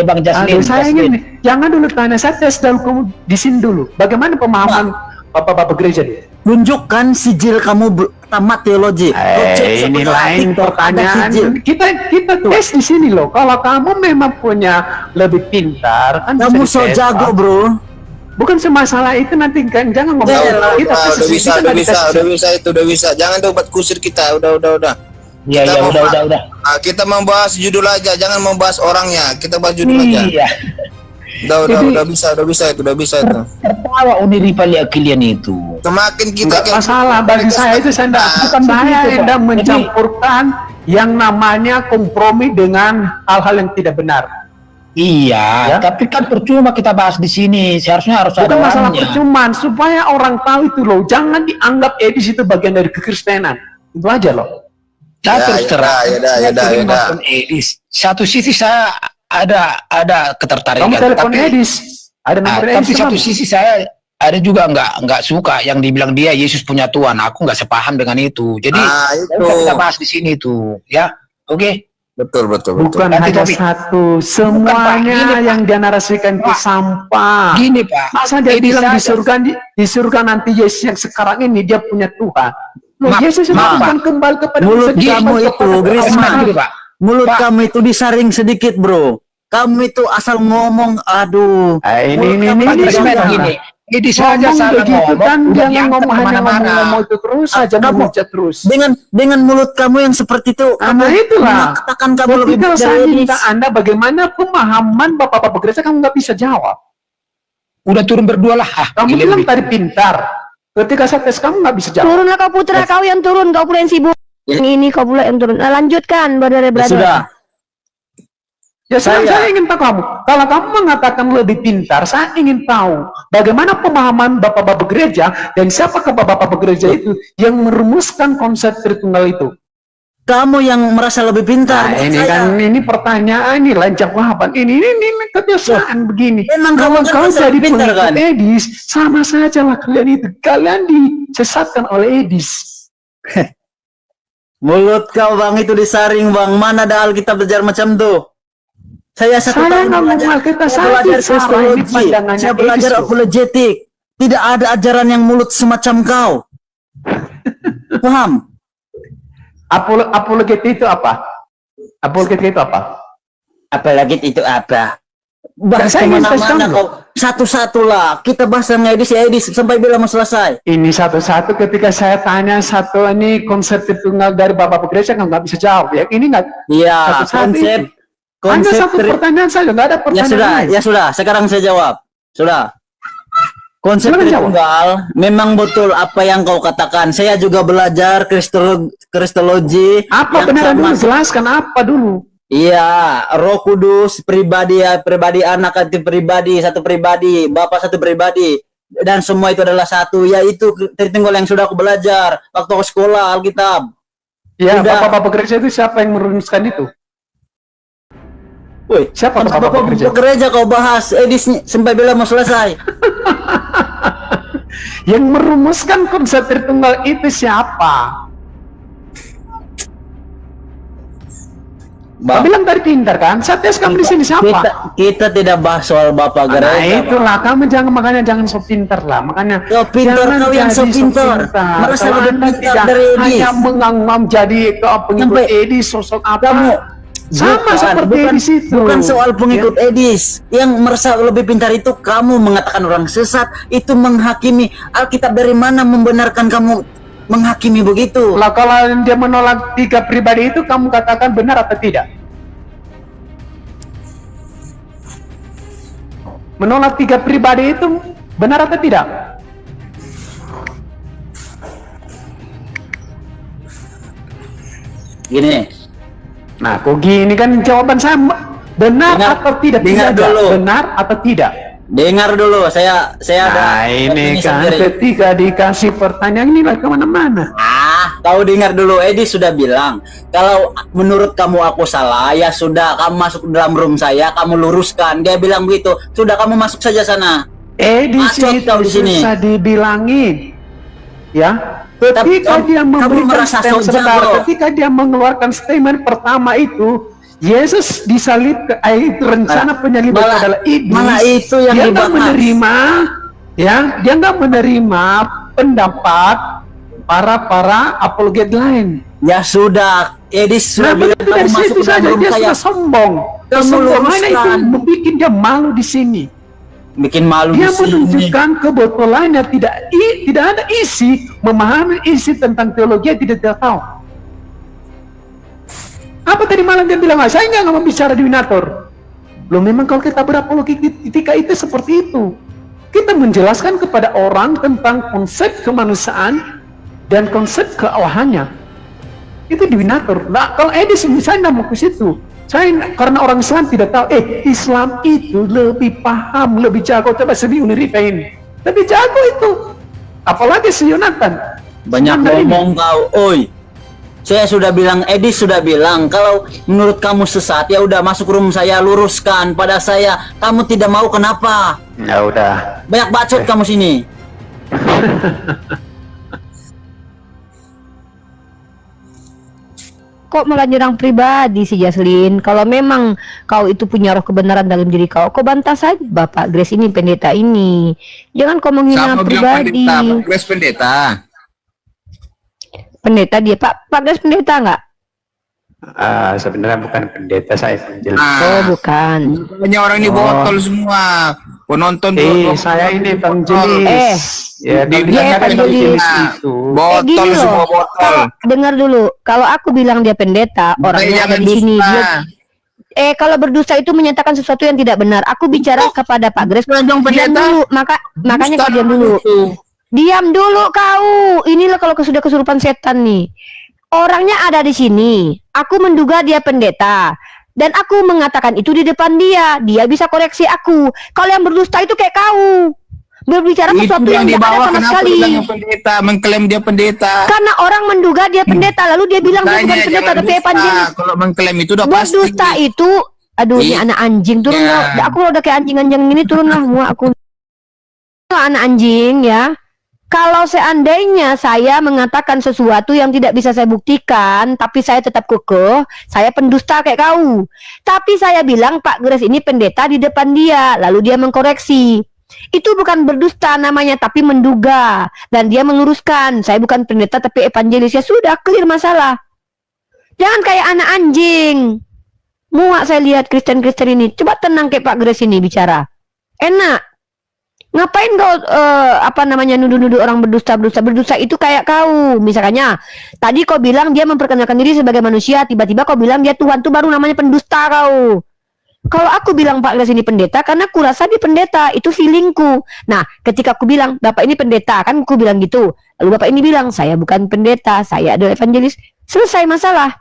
Bang Jaslin. Aduh, saya ingin, jangan dulu tanya, saya tes dulu kamu di sini dulu. Bagaimana pemahaman Bapak-Bapak gereja dia? Tunjukkan sijil kamu tamat teologi. Kau cek Ini sekolah lain TikTok, ada pertanyaan. sijil. Kita tes di sini loh. Kalau kamu memang punya lebih pintar, kan Kamu bisa so dites, jago Pak. bro. Bukan semasalah itu nanti kan, jangan ngomong kita tes udah di bisa, sini, kita dites di sini. udah bisa. Jangan tuh buat kusir kita, udah. Iya, Kita mau udah. Kita membahas judul aja, jangan membahas orangnya. Kita bahas judul aja. Iya. Udah bisa itu. Tertawa Uniripa lihat kalian itu. Semakin kita Enggak masalah bagi saya itu saya enggak, bukan saya hendak mencampurkan yang namanya kompromi dengan hal-hal yang tidak benar. Iya, tapi kan percuma kita bahas di sini. Seharusnya harus ada Bukan masalah orangnya. percumaan, supaya orang tahu itu loh. Jangan dianggap Edis itu bagian dari kekristenan. Itu aja loh. Saya Ya, terus terang. ya Saya sering udah. nonton Edis. Satu sisi saya ada ketertarikan. Kamu telepon tapi, Edis. Ada nomor Edis. tapi satu kamu. sisi saya ada juga nggak suka yang dibilang dia Yesus punya Tuhan. Aku nggak sepaham dengan itu. Jadi itu. kita bahas di sini tuh, ya. Oke. Betul. Bukan Nanti hanya topik. satu, Bukan, Pak. semuanya Gini, Pak. yang dia narasikan itu Pak. sampah. Gini Pak. Masa dia Edis bilang saja. di surga nanti Yesus yang sekarang ini dia punya Tuhan. Loh, Maaf, Yesus itu maaf, bukan kembali kepada Mulut manusia, kamu kepada itu, Allah. Grisman. Gini, Pak. Mulut Pak. kamu itu disaring sedikit bro. Kamu itu asal ngomong, aduh. Ini Pak Ini Grisman jangan. gini. Edis saja Ngomong salah begitu ngomong. kan, udah jangan diangkat ngomong hanya kemana-mana. ngomong itu terus saja Kamu- menghujat terus. Dengan mulut kamu yang seperti itu, Karena itulah. mengatakan kamu lebih Ketika baik saya dari minta Edis. Anda bagaimana pemahaman Bapak-Bapak gereja, kamu nggak bisa jawab. Udah turun berdua lah. Kamu Gila, bilang lebih. tadi pintar. Ketika saya tes kamu nggak bisa jawab. Turunlah kau putra kau yang turun, kau pula yang sibuk. Yang ini kau pula yang turun. Nah, lanjutkan, brother. Ya sudah. Ya saya Saya- ingin tahu kamu. Kalau kamu mengatakan lebih pintar, saya ingin tahu bagaimana pemahaman Bapak-Bapak gereja dan siapakah Bapak-Bapak gereja itu yang merumuskan konsep Tritunggal itu. Kamu yang merasa lebih pintar. Nah, bukan ini saya. kan ini pertanyaan, ini lain jawaban. Ini kebiasaan begini. Emang Kalau kamu kan kau bisa jadi pintar, pengikut kan? Edis, sama saja lah kalian itu. Kalian disesatkan oleh Edis. Mulut kau bang itu disaring bang. Mana ada Alkitab belajar macam tuh? Saya satu Saya tahun nggak mau belajar, Alkitab, saya saya belajar bicara, ini kristologi, pandangannya saya belajar Edis, loh. apologetik. Tidak ada ajaran yang mulut semacam kau. Paham? Apologetik itu apa? Apologetik itu apa? Apologet itu apa? bahas saya ingin tes kemana-mana kamu. kau. Satu-satu lah. Kita bahas yang Edis sampai bila mau selesai. Ini satu-satu ketika saya tanya satu ini konsep tunggal dari Bapak Gereja kan nggak bisa jawab ya. Ini nggak Iya, satu-satu konsep itu. Hanya satu pertanyaan saja, nggak ada Ya pertanyaan sudah, lain. ya sudah. Sekarang saya jawab. Sudah. Konsep Silakan jawab. Tritunggal memang betul apa yang kau katakan. Saya juga belajar kristologi. Apa yang beneran dulu? sama- Jelaskan apa dulu? Iya, Roh Kudus, pribadi anak itu pribadi, satu pribadi, Bapa satu pribadi, dan semua itu adalah satu. Yaitu Tritunggal yang sudah aku belajar waktu aku sekolah Alkitab. Ya, Sudah. Bapak Gereja itu siapa yang merumuskan itu? Woi, Siapa Bapak Bapak Gereja? gereja kau bahas Edis sampai bila mau selesai. Yang merumuskan konsep Tritunggal itu siapa? Kau bilang tadi pintar kan? Saya tes kamu di sini siapa? Kita tidak bahas soal Bapak Nah gereja. itulah kamu makanya jangan so pintar lah, makanya Kau pintar, jangan kau yang so jadi pintar. Merasa Kalau lebih Anda pintar tidak dari Edis. hanya menganggap jadi pengikut Sampai- Edis sosok apa Kamu sama seperti Edis itu. bukan soal pengikut Edis. Yang merasa lebih pintar itu kamu mengatakan orang sesat, itu menghakimi. Alkitab dari mana membenarkan kamu menghakimi begitu? Lah kalau dia menolak 3 pribadi itu kamu katakan benar atau tidak? Menolak 3 pribadi itu benar atau tidak? Gini, Nah, kok gini kan jawaban saya benar Dengar- atau tidak? dengar Tidak ada. dulu. Benar atau tidak? dengar dulu. Saya ada. Nah, ini kan sendiri. ketika dikasih pertanyaan ini lah kemana-mana. Kau dengar dulu. Edis sudah bilang kalau menurut kamu aku salah, ya sudah kamu masuk dalam room saya, kamu luruskan. Dia bilang begitu. Sudah kamu masuk saja sana. Di Bacot sini kau di sini. susah dibilangin, ya. Tapi Ketika dia kamu memberikan merasa statement sok sebentar, jago. ketika dia mengeluarkan statement pertama itu, Yesus disalib, itu rencana penyaliban Malah- adalah iblis. malah itu yang dia nggak dibahas. menerima, ya, dia nggak menerima pendapat para apologet lain. Ya sudah, Edis Nah, sudah bilang begitu kamu dari masuk situ ke dalam saja room dia saya. sudah sombong. Kamu Kesombongannya itu luruskan. membuat dia malu di sini. Bikin malu Dia di sini. menunjukkan kebotolannya, tidak ada isi, memahami isi tentang teologi yang tidak dia tahu. Apa tadi malam dia bilang, saya nggak mau bicara divinator. Loh, memang kalau kita berapologi ketika itu seperti itu. Kita menjelaskan kepada orang tentang konsep kemanusiaan dan konsep kealahannya. Itu divinator. Nah, kalau Edis saya nggak mau ke situ. Saya karena orang Islam tidak tahu. Islam itu lebih paham, lebih jago. Coba Sebi Unirifain, lebih jago itu. Apalagi si Yonatan. Banyak Mandarin. ngomong kau. Oi, saya sudah bilang, Edis sudah bilang kalau menurut kamu sesat, ya udah masuk room saya, luruskan pada saya. Kamu tidak mau kenapa? Ya udah. Banyak bacot kamu sini. Kok malah nyerang pribadi sih Jaslin? Kalau memang kau itu punya roh kebenaran dalam diri kau bantah saja Bapak Grace ini, pendeta ini. Jangan kau menghina Sama bilang pribadi. pendeta, Pak Grace pendeta. Pendeta dia, Pak Grace pendeta nggak? Sebenarnya bukan pendeta, saya penjelas. Oh bukan. Banyak orang ini botol semua. Penonton Saya ini evangelis. Ya, Dia Dia evangelis. itu. botol gini loh, semua botol. Kalau dengar dulu, kalau aku bilang dia pendeta, orangnya ada Jangan di sini. dusta. Dia, kalau berdusta itu menyatakan sesuatu yang tidak benar. Aku bicara kepada Pak Grace. Dong Diam pendeta. dulu, makanya Dusta kau diam dulu. itu. Diam dulu kau. Inilah kalau sudah kesurupan setan nih. Orangnya ada di sini. Aku menduga dia pendeta. Dan aku mengatakan itu di depan dia. Dia bisa koreksi aku. Kalau yang berdusta itu kayak kau. Berbicara Itu sesuatu yang yang tidak ada dibawa sama kenapa sekali. bilangnya pendeta, mengklaim dia pendeta. Karena orang menduga dia pendeta. Lalu dia bilang dia bukan Tanya, pendeta jangan tapi dusta. evangelis. Kalau mengklaim itu udah pasti. Berdusta itu. Aduh ini Iya. anak anjing. Turunlah. Aku udah kayak anjing-anjing ini. Turunlah semua aku. Anak anjing ya. Kalau seandainya saya mengatakan sesuatu yang tidak bisa saya buktikan, tapi saya tetap kekeh, saya pendusta kayak kau. Tapi saya bilang Pak Grace ini pendeta di depan dia, lalu dia mengkoreksi. Itu bukan berdusta namanya, tapi menduga. Dan dia meluruskan, saya bukan pendeta tapi evangelis. Ya sudah, clear masalah. Jangan kayak anak anjing. Muak saya lihat Kristen-Kristen ini. Coba tenang kayak Pak Grace ini bicara. Enak. Ngapain kau nuduh-nuduh orang berdusta? Berdusta itu kayak kau. Misalnya, tadi kau bilang dia memperkenalkan diri sebagai manusia, tiba-tiba kau bilang dia Tuhan, tuh baru namanya pendusta kau. Kalau aku bilang Pak Grace ini pendeta, karena aku rasa dia pendeta, itu feelingku. Nah, ketika aku bilang Bapak ini pendeta, kan aku bilang gitu. Lalu Bapak ini bilang, saya bukan pendeta, saya adalah evangelis. Selesai masalah.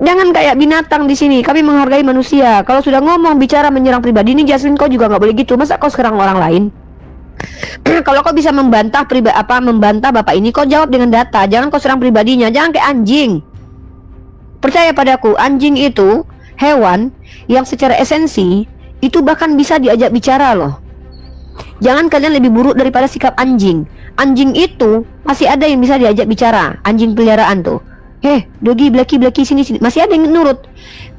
Jangan kayak binatang di sini. Kami menghargai manusia. Kalau sudah ngomong bicara menyerang pribadi ini, Jaslin, kau juga nggak boleh gitu. Masa kau serang orang lain? Kalau kau bisa membantah membantah Bapak ini, kau jawab dengan data. Jangan kau serang pribadinya. Jangan kayak anjing. Percaya padaku, anjing itu hewan yang secara esensi itu bahkan bisa diajak bicara loh. Jangan kalian lebih buruk daripada sikap anjing. Anjing itu masih ada yang bisa diajak bicara. Anjing peliharaan tuh. Dogi, Blaki, sini. Masih ada yang nurut.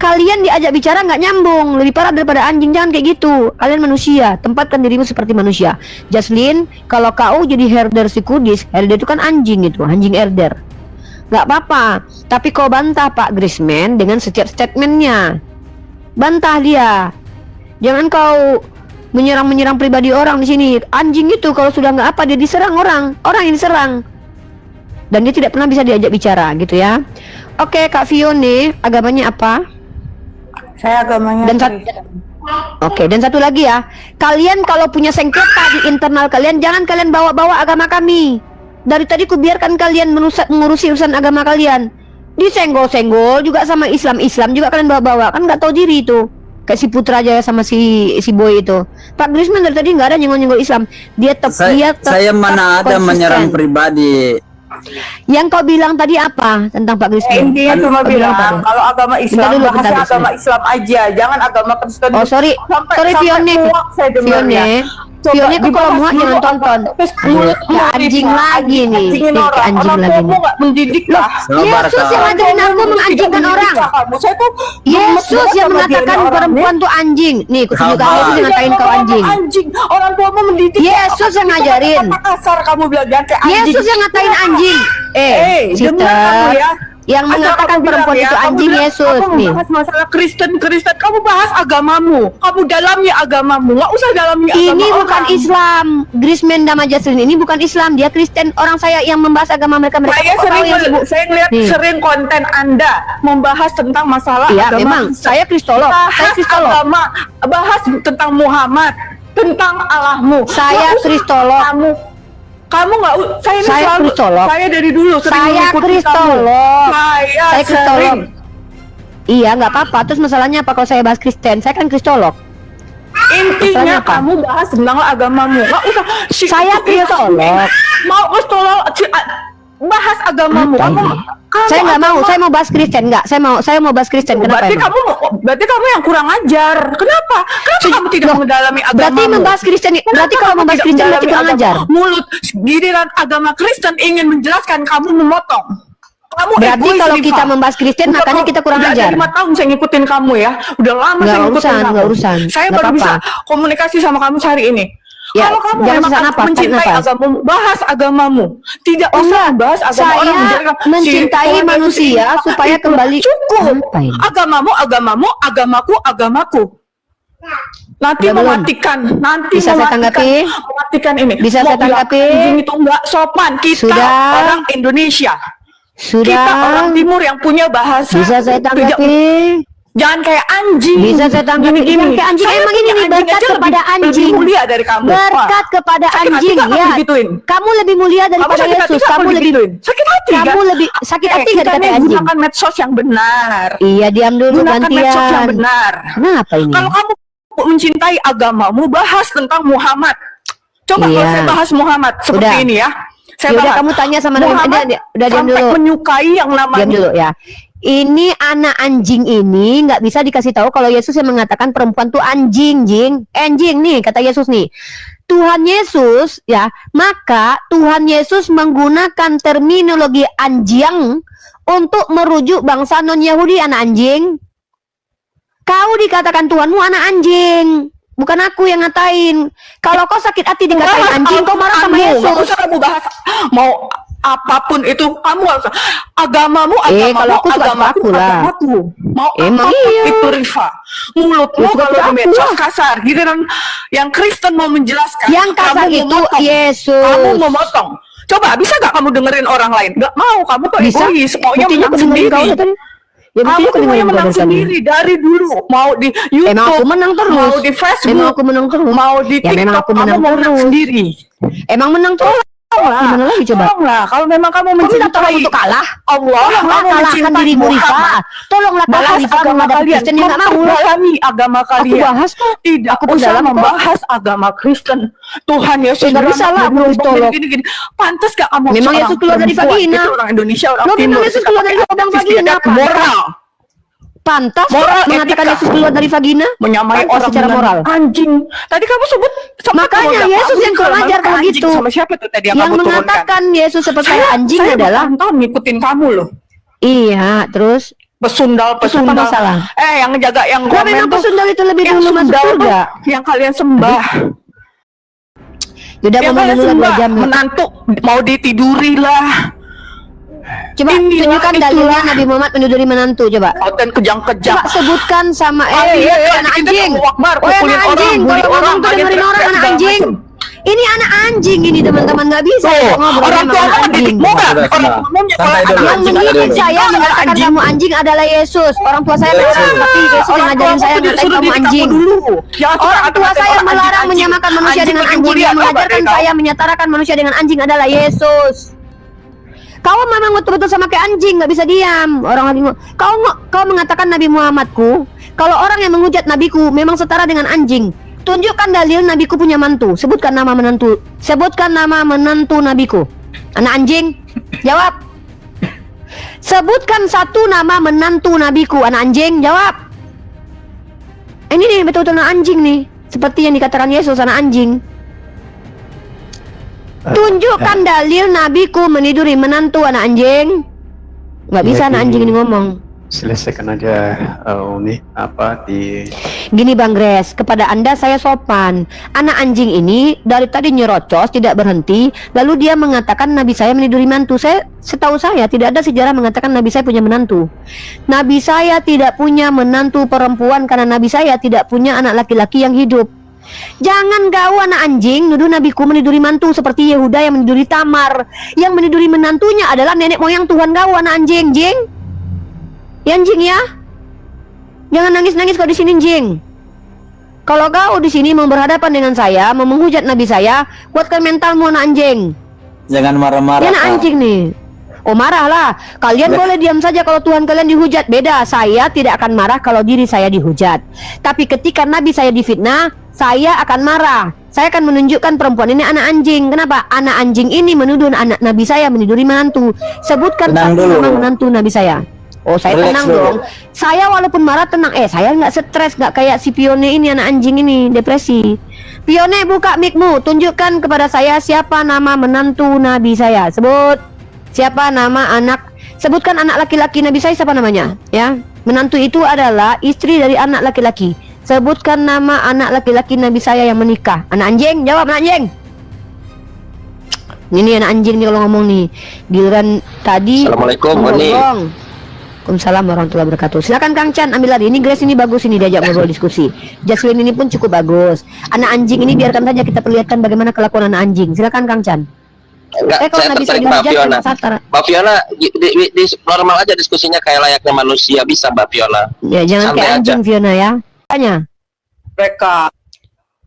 Kalian diajak bicara nggak nyambung. Lebih parah daripada anjing. Jangan kayak gitu. Kalian manusia. Tempatkan dirimu seperti manusia. Jaslin, kalau kau jadi herder si kudis, herder itu kan anjing itu. Anjing herder. Nggak apa-apa. Tapi kau bantah Pak Grisman dengan setiap statementnya. Bantah dia. Jangan kau menyerang pribadi orang di sini. Anjing itu kalau sudah nggak apa, dia diserang orang yang diserang. Dan dia tidak pernah bisa diajak bicara gitu ya. Oke, Kak Fione, agamanya apa? Saya agamanya dan satu lagi ya. Kalian kalau punya sengketa di internal kalian, jangan kalian bawa-bawa agama kami. Dari tadi ku biarkan kalian mengurusi urusan agama kalian. Disenggol-senggol juga sama Islam juga kalian bawa-bawa. Kan nggak tahu diri itu. Kayak si Putra aja sama si Boy itu. Pak Grisman dari tadi nggak ada nyenggol-nyenggol Islam. Saya mana ada menyerang pribadi. Yang kau bilang tadi apa tentang Pak Grisman? Intinya cuma bilang kalau agama Islam bahasnya agama Islam aja, jangan agama Kristen. Oh sorry Fione, Fione kok kalau muak jangan tonton. Ya anjing lagi nih, anjing lagi nih. Mendidik lah. Yesus yang ngajarin aku menganjingkan orang. Yesus yang mengatakan perempuan tuh anjing. Nih, kutunjukkan Yesus yang ngatain kau anjing. Orang tuamu mendidik. Yesus yang ngajarin. Kasar kamu bilang kayak anjing. Yesus yang ngatain anjing. Sister, yang mengatakan perempuan itu anjing Yesus nih. Bahas masalah Kristen, kamu bahas agamamu, kamu dalami agamamu, nggak usah dalami agama ini orang. Bukan Islam. Grisman Dama Jaslin ini bukan Islam, dia Kristen. Orang saya yang membahas agama mereka Saya ngeliat sering konten Anda membahas tentang masalah iya, agama. memang saya kristolog. Agama, bahas tentang Muhammad, tentang Allahmu. Saya kristolog. Kamu nggak, saya kristolog. Saya dari dulu sering mengikuti kristolog. Saya kristolog. sering. Iya, nggak apa-apa. Terus masalahnya apa kalau saya bahas Kristen? Saya kan kristolog. Intinya kamu bahas tentang agamamu. Nggak usah. Saya kristolog. Mau kristolog, bahas agamamu. Saya nggak mau. Saya mau bahas Kristen. Nggak. Saya mau bahas Kristen. Kenapa? Berarti kamu yang kurang ajar. Kenapa kamu tidak mendalami agamamu? Berarti membahas Kristen. Berarti kalau membahas Kristen berarti kurang ajar. Mulut giliran agama Kristen ingin menjelaskan, kamu memotong. Berarti kalau kita membahas Kristen makanya kita kurang ajar. 5 tahun saya ngikutin kamu ya. Udah lama saya ngikutin kamu. Nggak urusan. Saya baru bisa komunikasi sama kamu hari ini. Ya, kalau kamu jangan memang mencintai agamamu, bahas agamamu. Tidak usah bahas agama orang. Saya mencintai manusia supaya kembali. Cukup. Agamamu, agamaku. Nanti mematikan. Bisa saya tanggapi? Mematikan ini. Bisa saya tanggapi? Anjing itu enggak sopan. Kita orang Indonesia. Kita orang Timur yang punya bahasa. Bisa saya tanggapi? Jangan kayak anjing. Bisa saya tanggapi? Jangan kayak anjing. Emang ini nih berkat kepada anjing. Lebih mulia dari kamu. Berkat kepada anjing ya. Kamu lebih mulia daripada Yesus. Kamu lebih sakit hati. Kamu lebih sakit hati nggak dikata anjing? Gunakan medsos yang benar. Iya, diam dulu gunakan gantian. Medsos yang benar. Kenapa ini? Kalau kamu mencintai agamamu, bahas tentang Muhammad. Coba kalau saya bahas Muhammad seperti ini ya. Saya udah kamu tanya sama Muhammad udah diam dulu. Menyukai yang namanya. Diam dulu ya. Ini anak anjing ini nggak bisa dikasih tahu kalau Yesus yang mengatakan perempuan tuh anjing, anjing nih kata Yesus nih. Tuhan Yesus ya, maka Tuhan Yesus menggunakan terminologi anjing untuk merujuk bangsa non-Yahudi anak anjing. Kau dikatakan Tuhanmu anak anjing. Bukan aku yang ngatain. Kalau kau sakit hati dikatain anjing, kau marah sama Yesus. Gak usah kamu bahas. Mau apapun itu kamu harus agamamu, kalau aku suka aku lah. agamaku. Mau Emang apapun iya. itu Rifa. Mulutmu Ya, suka kalau di aku medsos lah. kasar, giliran yang Kristen mau menjelaskan. Yang kasar kamu itu memotong. Yesus. Kamu memotong. Coba bisa gak kamu dengerin orang lain? Gak mau, kamu tuh Bisa. egois, maunya Buktinya menang aku dengerin kau sendiri. tadi. Ya Kamu buktinya aku tuh maunya dengerin kau menang dari tadi. sendiri dari dulu. Mau di YouTube, Emang aku menang terus. mau di Facebook, Emang aku menang terus. mau di Ya, TikTok, memang aku kamu menang mau menang terus. sendiri. Emang menang terus. Gimana lagi coba? Tolonglah, kalau memang kamu Kau minta tolong mencintai untuk kalah. Allah, Tolonglah kamu kalahkan mencintai dirimu Rifa. Muhammad. Tolonglah Bahas kalahkan Rifa agama menghadapi kalian, Kristen yang gak mau. memperdalami agama Aku kalian. bahas kok. Tidak Aku usah perdalam kok. membahas agama Kristen. Tuhan Yesus nggak bisa lah, aku nulis tolong. gini. Pantas gak kamu Memang seorang Yesus keluar dari perempuan? vagina. Kita orang Indonesia, orang Lo memang Timur. Yesus kita keluar pakai dari lubang aktivis, vagina, tidak Pak. moral. Pantas Moral, mengatakan etika. Yesus keluar dari vagina. Menyamai Pantas orang secara dengan moral. anjing. Tadi kamu sebut Makanya kamu Yesus kamu yang kalau mengajar malu kalau anjing. gitu. Sama siapa tuh tadi yang Yang kamu turunkan? mengatakan Yesus seperti anjing saya adalah bertahun-tahun ngikutin kamu loh. iya, terus Pesundal. Terus apa masalah? Yang ngejaga yang Lah komen memang tuh, pesundal itu lebih yang dulu masuk sundal tuh, surga. yang kalian sembah. Udah Yang ngomong kalian dulu lah 2 sembah, jam. menantu mau ditiduri lah. Coba Inilah tunjukkan itulah. dalilnya Nabi Muhammad menuduri menantu coba. Konten kejang-kejang. Coba sebutkan sama anak kita anjing. Allahu Akbar, Oh pukulin anak orang, anjing, bully kalau orang, ngomong tuh kalian dengerin orang teriak anak segala anjing. macam. Ini anak anjing ini teman-teman nggak bisa ngobrol Orang sama tua anak kamu anjing. didikmu nggak? Sudah, Orang sudah. umumnya Santai orang dulu. Yang anjing mendidik adalah saya anjing. mengatakan Anjing. kamu anjing adalah Yesus. Orang tua saya melarang, tapi Yesus yang ngajarin saya ngatain kamu anjing. Orang tua saya melarang menyamakan manusia dengan anjing. Yang mengajarkan saya menyetarakan manusia dengan anjing adalah Yesus. Kau memang betul-betul sama kayak anjing, nggak bisa diam. Orang lagi kau mengatakan Nabi Muhammadku. Kalau orang yang menghujat nabiku memang setara dengan anjing. Tunjukkan dalil nabiku punya mantu. Sebutkan nama menantu. Sebutkan nama menantu nabiku. Anak anjing, jawab. Sebutkan satu nama menantu nabiku. Anak anjing, jawab. Ini nih betul-betul anak anjing nih. Seperti yang dikatakan Yesus, anak anjing. Tunjukkan dalil nabiku meniduri menantu anak anjing. Nggak bisa anak anjing ini ngomong. Selesaikan aja Umi Gini Bang Gres, kepada Anda saya sopan. Anak anjing ini dari tadi nyerocos tidak berhenti, lalu dia mengatakan Nabi saya meniduri mantu. Setahu saya tidak ada sejarah mengatakan Nabi saya punya menantu. Nabi saya tidak punya menantu perempuan karena Nabi saya tidak punya anak laki-laki yang hidup. Jangan kau anak anjing nuduh nabiku meniduri mantu seperti Yehuda yang meniduri Tamar. Yang meniduri menantunya adalah nenek moyang Tuhan kau anak anjing, jing. Ya anjing ya. Jangan nangis-nangis kau di sini, jing. Kalau kau di sini mau berhadapan dengan saya, mau menghujat nabi saya, kuatkan mentalmu anak anjing. Jangan marah-marah. Ya anak anjing nih. Oh marahlah. Kalian boleh diam saja kalau Tuhan kalian dihujat. Beda, saya tidak akan marah kalau diri saya dihujat. Tapi ketika nabi saya difitnah, saya akan marah. Saya akan menunjukkan perempuan ini anak anjing. Kenapa? Anak anjing ini menuduh anak nabi saya meniduri menantu. Sebutkan Tenang satu dulu. nama menantu nabi saya. Oh saya Relax tenang dulu. dong. Saya walaupun marah tenang. Saya nggak stres, nggak kayak si Pione ini anak anjing ini depresi. Pione buka mic-mu, tunjukkan kepada saya siapa nama menantu nabi saya. Sebut. Siapa nama anak? Sebutkan anak laki-laki nabi saya siapa namanya? Ya, menantu itu adalah istri dari anak laki-laki. Sebutkan nama anak laki-laki nabi saya yang menikah. Anak anjing, jawab anak anjing. Ini anak anjing nih kalau ngomong nih. Giliran tadi. Assalamualaikum, Oni. Waalaikumsalam warahmatullahi wabarakatuh. Silakan Kang Chan ambil lagi. Ini Grace ini bagus ini diajak ngobrol diskusi. Jaslyn ini pun cukup bagus. Anak anjing ini biarkan saja kita perlihatkan bagaimana kelakuan anak anjing. Silakan Kang Chan. Enggak, kalau saya nggak bisa tertarik Mbak dihujat, Fiona. satar. Mbak Fiona, normal aja diskusinya kayak layaknya manusia, bisa Mbak Fiona. Ya jangan Santai kayak aja. anjing Fiona ya. Tanya. Mereka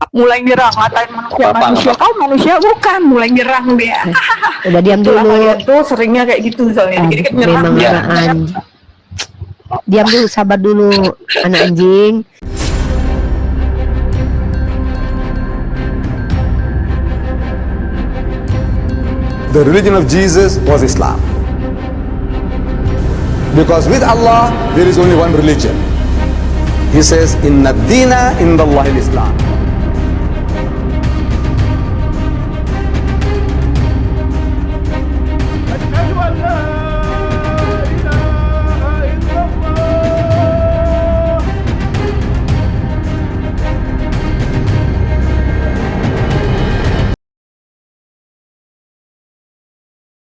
mulai nyerang, ngatain manusia. Apa-apa, Manusia, kau manusia bukan. Mulai nyerang dia. Udah diam Itulah dulu. kalian tuh seringnya kayak gitu soalnya. Dikit-dikit nyerang. Memang Ya. anak anjing. Diam dulu, sabar dulu anak anjing. The religion of Jesus was Islam. Because with Allah, there is only one religion. He says, Inna dina indallahi al-Islam.